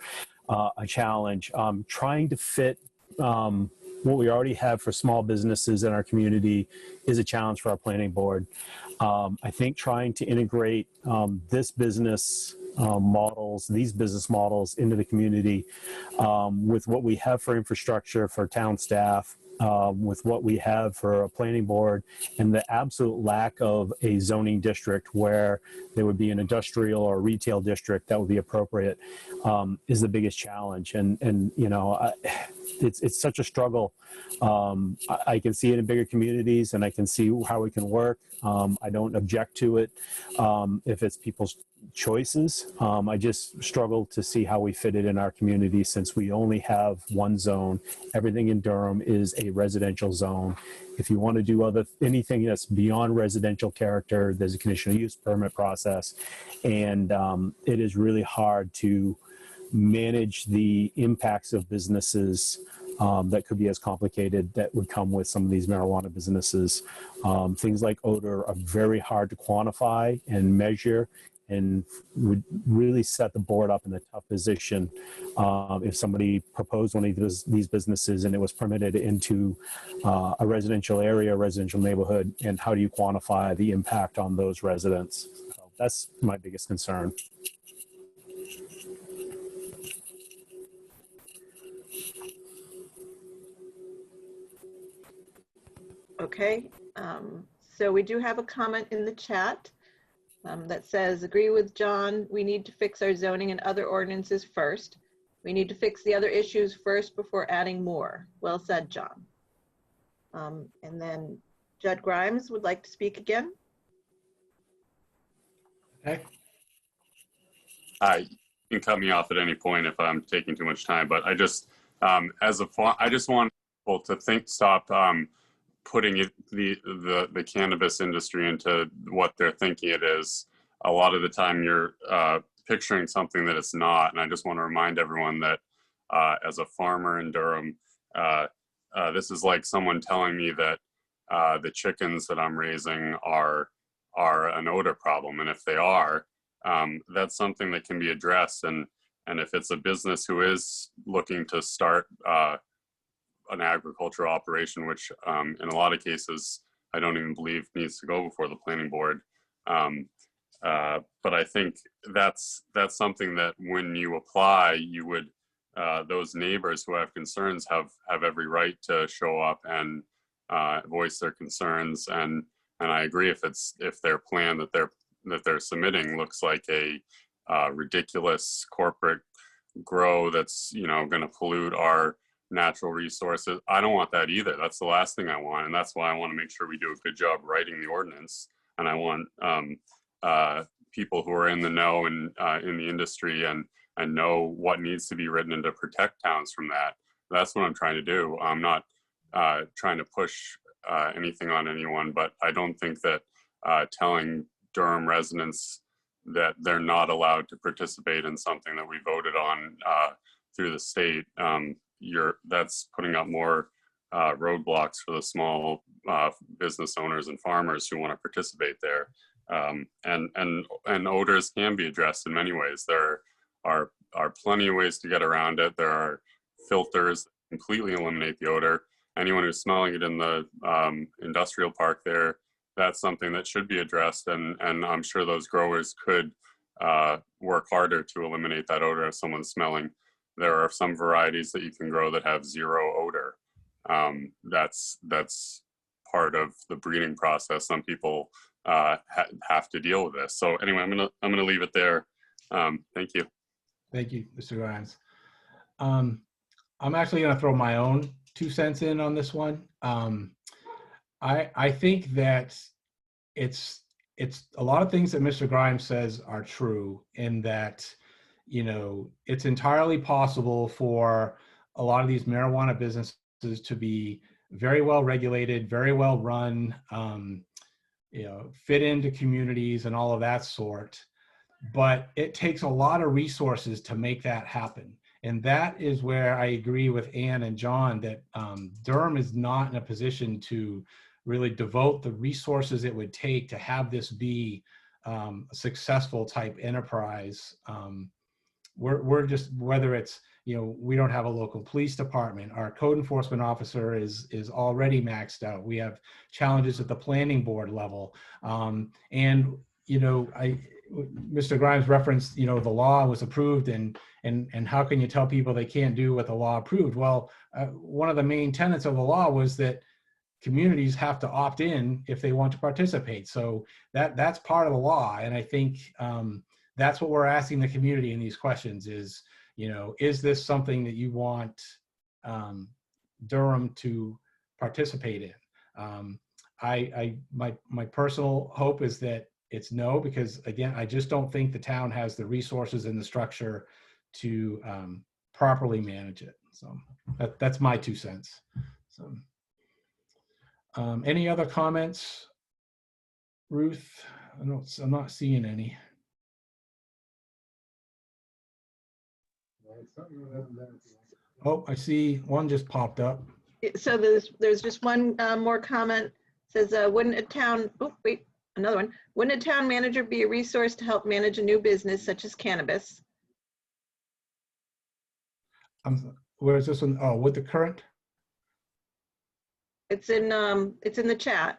a challenge. Trying to fit what we already have for small businesses in our community is a challenge for our planning board. I think trying to integrate these business models into the community with what we have for infrastructure, for town staff, with what we have for a planning board and the absolute lack of a zoning district where there would be an industrial or retail district that would be appropriate is the biggest challenge. And you know, it's such a struggle. I can see it in bigger communities, and I can see how it can work. I don't object to it if it's people's choices. I just struggle to see how we fit it in our community since we only have one zone. Everything in Durham is a residential zone. If you want to do anything that's beyond residential character, there's a conditional use permit process, and it is really hard to manage the impacts of businesses that could be as complicated that would come with some of these marijuana businesses. Things like odor are very hard to quantify and measure, and would really set the board up in a tough position if somebody proposed one of these businesses and it was permitted into a residential area, a residential neighborhood, and how do you quantify the impact on those residents? So that's my biggest concern. Okay, so we do have a comment in the chat that says, agree with John, we need to fix our zoning and other ordinances first. We need to fix the other issues first before adding more. Well said, John. And then Judd Grimes would like to speak again. Okay. You can cut me off at any point if I'm taking too much time, but I just, I just want people to stop putting the cannabis industry into what they're thinking it is. A lot of the time you're picturing something that it's not. And I just want to remind everyone that as a farmer in Durham, this is like someone telling me that the chickens that I'm raising are an odor problem. And if they are, that's something that can be addressed. And if it's a business who is looking to start an agricultural operation, which in a lot of cases, I don't even believe needs to go before the planning board. But I think that's something that when you apply, you would, those neighbors who have concerns have every right to show up and voice their concerns. And I agree if their plan that they're submitting looks like a ridiculous corporate grow that's, you know, going to pollute our natural resources. I don't want that either. That's the last thing I want. And that's why I want to make sure we do a good job writing the ordinance. And I want people who are in the know and in the industry and know what needs to be written to protect towns from that. That's what I'm trying to do. I'm not trying to push anything on anyone, but I don't think that telling Durham residents that they're not allowed to participate in something that we voted on through the state, that's putting up more roadblocks for the small business owners and farmers who want to participate there. And odors can be addressed in many ways. There are plenty of ways to get around it. There are filters that completely eliminate the odor. Anyone who's smelling it in the industrial park there, that's something that should be addressed. And I'm sure those growers could work harder to eliminate that odor if someone's smelling. There are some varieties that you can grow that have zero odor. That's part of the breeding process. Some people have to deal with this. So anyway, I'm gonna leave it there. Thank you. Thank you, Mr. Grimes. I'm actually going to throw my own 2 cents in on this one. I think that it's a lot of things that Mr. Grimes says are true in that, you know, it's entirely possible for a lot of these marijuana businesses to be very well regulated, very well run, you know, fit into communities and all of that sort. But it takes a lot of resources to make that happen. And that is where I agree with Ann and John that Durham is not in a position to really devote the resources it would take to have this be a successful type enterprise. We're just, whether it's, you know, we don't have a local police department. Our code enforcement officer is already maxed out. We have challenges at the planning board level. And, you know, Mr. Grimes referenced, you know, the law was approved and how can you tell people they can't do what the law approved? Well, one of the main tenets of the law was that communities have to opt in if they want to participate. So that's part of the law. And I think that's what we're asking the community in these questions is, you know, is this something that you want Durham to participate in? My personal hope is that it's no, because again, I just don't think the town has the resources and the structure to properly manage it. So that's my 2 cents. So any other comments, Ruth? I'm not seeing any. Oh, I see one just popped up. So there's just one more comment. It says, wouldn't a town, oh, wait, another one. Wouldn't a town manager be a resource to help manage a new business such as cannabis? Where is this one? Oh, with the current? It's in the chat.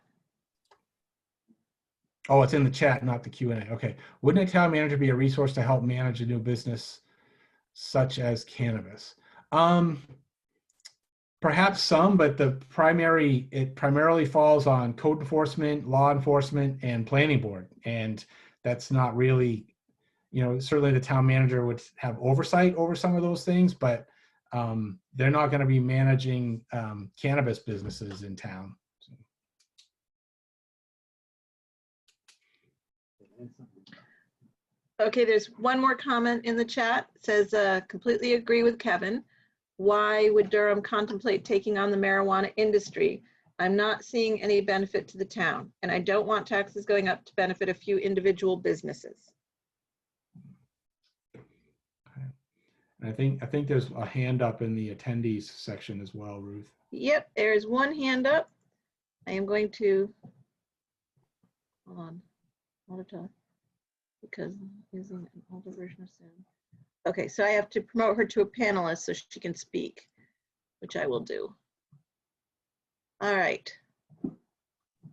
Oh, it's in the chat, not the Q&A. Okay. Wouldn't a town manager be a resource to help manage a new business such as cannabis? Perhaps some, but it primarily falls on code enforcement, law enforcement, and planning board. And that's not really, you know, certainly the town manager would have oversight over some of those things, but they're not going to be managing cannabis businesses in town. Okay, there's one more comment in the chat. It says, completely agree with Kevin. Why would Durham contemplate taking on the marijuana industry? I'm not seeing any benefit to the town, and I don't want taxes going up to benefit a few individual businesses. I think there's a hand up in the attendees section as well, Ruth. Yep, there's one hand up. I am going to, hold on, because I'm using an older version of Zoom. Okay, so I have to promote her to a panelist so she can speak, which I will do. All right.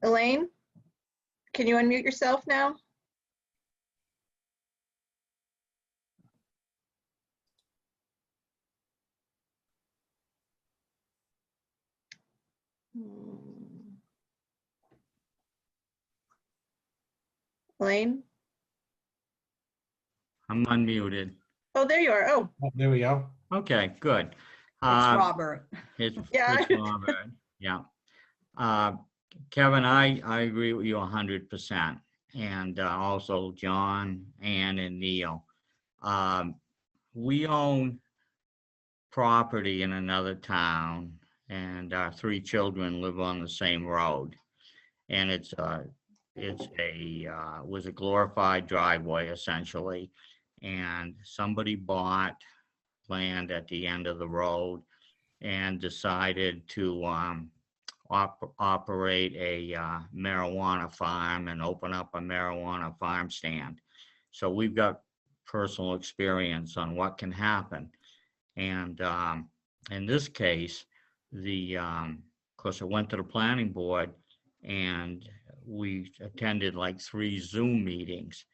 Elaine, can you unmute yourself now? Elaine? I'm unmuted. Oh, there you are. Oh, there we go. Okay, good. It's Robert. It's Yeah. Robert. Yeah. Kevin, I agree with you 100%. And also John, Ann, and Neil. We own property in another town, and our 3 children live on the same road. And was a glorified driveway essentially. And somebody bought land at the end of the road and decided to operate a marijuana farm and open up a marijuana farm stand. So we've got personal experience on what can happen. And in this case, of course, I went to the planning board and we attended like 3 Zoom meetings.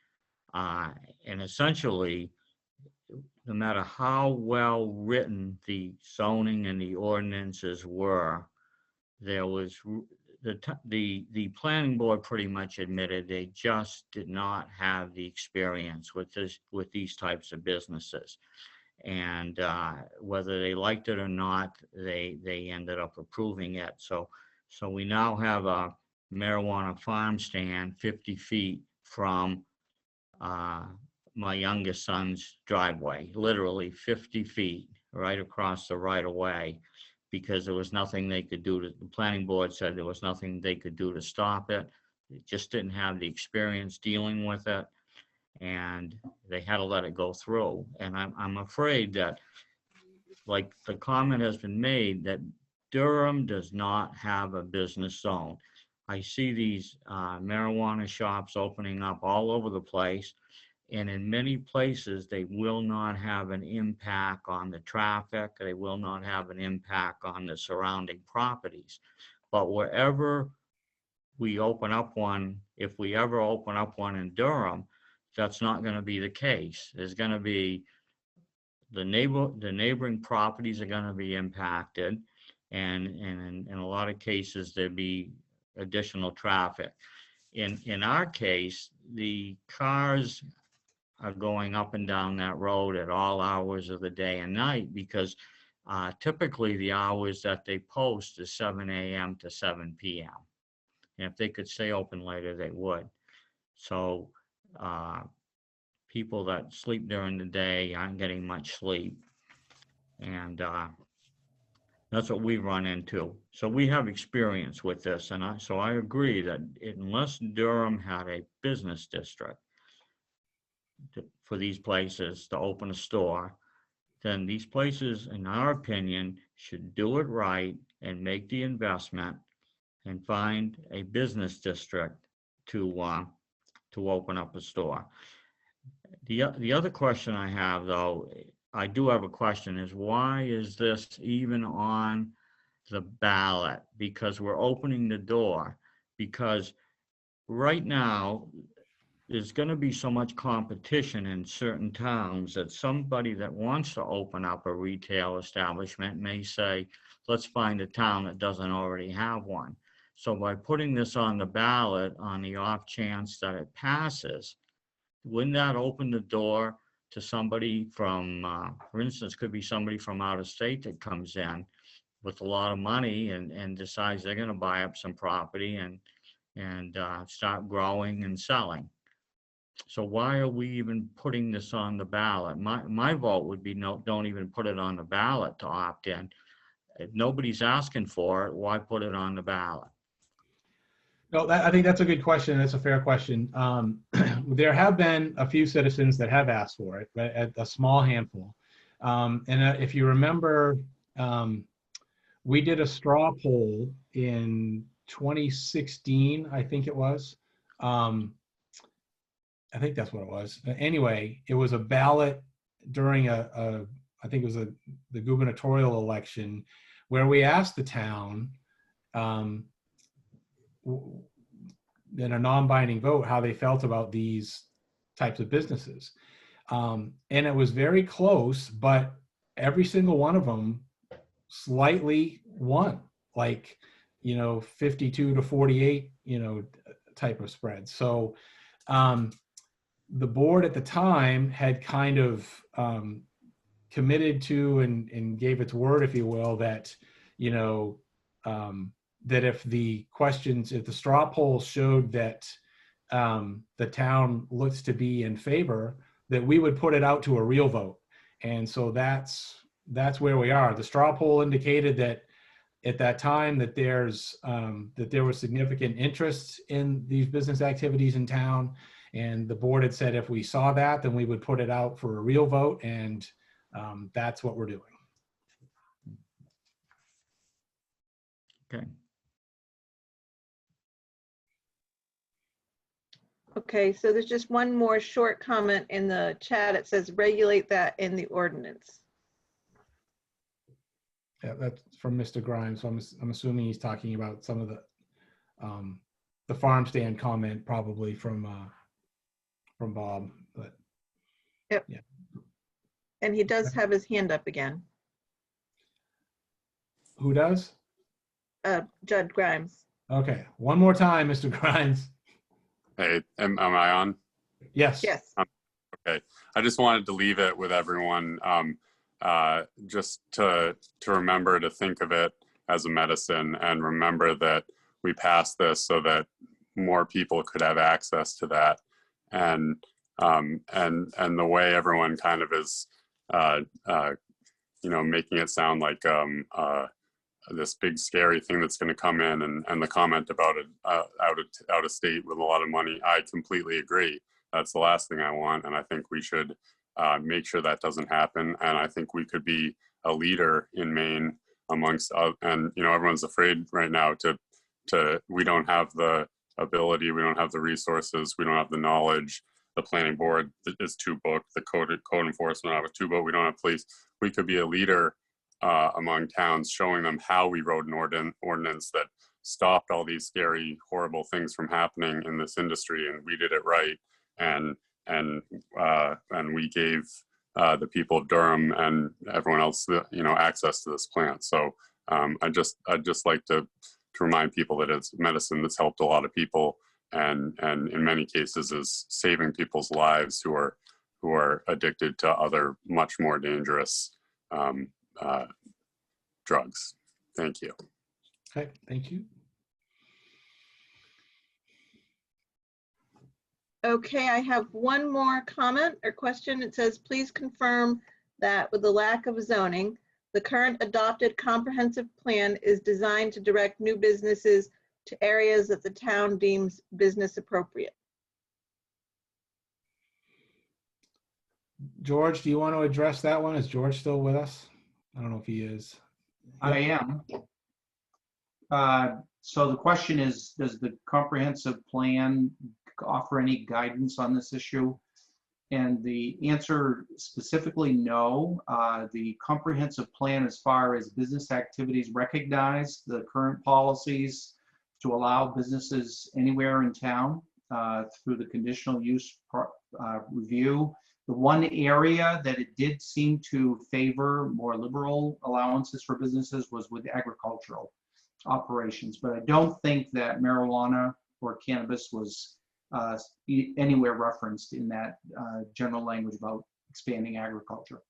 And essentially, no matter how well written the zoning and the ordinances were, there was the planning board pretty much admitted they just did not have the experience with these types of businesses. And whether they liked it or not, they ended up approving it. So we now have a marijuana farm stand 50 feet from my youngest son's driveway, literally 50 feet right across the right of way, because there was nothing they could do the planning board said there was nothing they could do to stop it. They just didn't have the experience dealing with it, and they had to let it go through. And I'm afraid that, like the comment has been made, that Durham does not have a business zone. I see these marijuana shops opening up all over the place. And in many places, they will not have an impact on the traffic. They will not have an impact on the surrounding properties. But wherever we open up one, if we ever open up one in Durham, that's not going to be the case. There's going to be the neighboring properties are going to be impacted, and in a lot of cases there'd be additional traffic. In our case, the cars are going up and down that road at all hours of the day and night, because typically the hours that they post is 7 a.m. to 7 p.m. And if they could stay open later, they would. So people that sleep during the day aren't getting much sleep. And that's what we run into. So we have experience with this. And so I agree that unless Durham had a business district for these places to open a store, then these places, in our opinion, should do it right and make the investment and find a business district to open up a store. The other question I have, though, I do have a question, is why is this even on the ballot? Because we're opening the door. Because right now, there's going to be so much competition in certain towns that somebody that wants to open up a retail establishment may say, let's find a town that doesn't already have one. So by putting this on the ballot on the off chance that it passes, wouldn't that open the door to somebody from, for instance, could be somebody from out of state that comes in with a lot of money and decides they're going to buy up some property and start growing and selling. So why are we even putting this on the ballot? My vote would be no, don't even put it on the ballot to opt in. If nobody's asking for it, why put it on the ballot? No, I think that's a good question. That's a fair question. There have been a few citizens that have asked for it, but a small handful. And if you remember, we did a straw poll in 2016, I think it was. I think that's what it was. Anyway, it was a ballot during I think it was the gubernatorial election, where we asked the town in a non-binding vote how they felt about these types of businesses. And it was very close, but every single one of them slightly won, like, 52 to 48, type of spread. So the board at the time had kind of committed to and gave its word, if you will, that, that if the straw poll showed that the town looks to be in favor, that we would put it out to a real vote. And so that's where we are. The straw poll indicated that at that time that there was significant interest in these business activities in town. And the board had said if we saw that, then we would put it out for a real vote. And that's what we're doing. Okay. Okay, so there's just one more short comment in the chat. It says regulate that in the ordinance. Yeah, that's from Mr. Grimes. So I'm assuming he's talking about some of the farm stand comment, probably from Bob. But yep. Yeah. And he does have his hand up again. Who does? Judd Grimes. Okay, one more time, Mr. Grimes. Hey, am I on? Yes. Yes. Okay. I just wanted to leave it with everyone, just to remember to think of it as a medicine, and remember that we passed this so that more people could have access to that. And the way everyone kind of is, making it sound like this big scary thing that's going to come in, and the comment about it out of state with a lot of money, I completely agree. That's the last thing I want, and I think we should make sure that doesn't happen. And I think we could be a leader in Maine amongst, and everyone's afraid right now to we don't have the ability, we don't have the resources, we don't have the knowledge. The planning board is too booked, the code enforcement office too booked, we don't have police. We could be a leader among towns, showing them how we wrote an ordinance that stopped all these scary, horrible things from happening in this industry, and we did it right. And and we gave the people of Durham and everyone else, access to this plant. So I'd just like to remind people that it's medicine that's helped a lot of people, and in many cases is saving people's lives who are addicted to other much more dangerous drugs. Thank you. Okay, thank you. Okay, I have one more comment or question. It says, please confirm that with the lack of zoning, the current adopted comprehensive plan is designed to direct new businesses to areas that the town deems business appropriate. George, do you want to address that one? Is George still with us? I don't know if he is. I am. So the question is, does the comprehensive plan offer any guidance on this issue? And the answer specifically, no. The comprehensive plan, as far as business activities, recognize the current policies to allow businesses anywhere in town through the conditional use review. The one area that it did seem to favor more liberal allowances for businesses was with agricultural operations. But I don't think that marijuana or cannabis was anywhere referenced in that general language about expanding agriculture.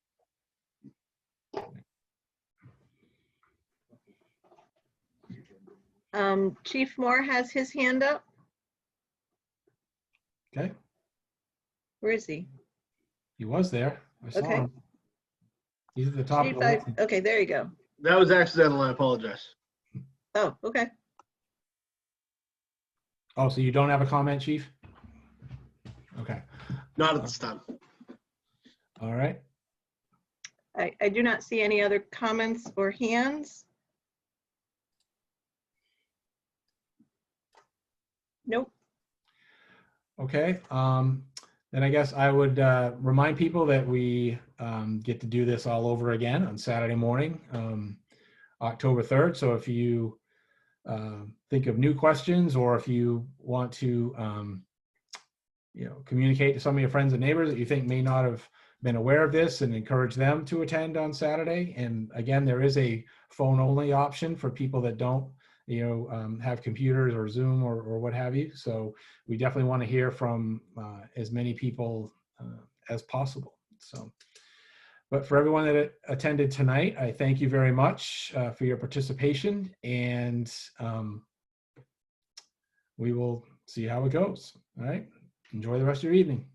Chief Moore has his hand up. Okay, Where is he? he was there. I saw Okay. him. He's at the top of Chief, the list. okay, there you go. That was accidental. I apologize. Oh, okay. Oh, so you don't have a comment, Chief? Okay, Not at this time. all right. I do not see any other comments or hands. Nope. Okay, then I guess I would remind people that we get to do this all over again on Saturday morning, October 3rd. So if you think of new questions, or if you want to communicate to some of your friends and neighbors that you think may not have been aware of this, and encourage them to attend on Saturday. And again, there is a phone only option for people that don't have computers or Zoom or what have you. So we definitely want to hear from as many people as possible. So, but for everyone that attended tonight, I thank you very much for your participation, and we will see how it goes. All right. Enjoy the rest of your evening.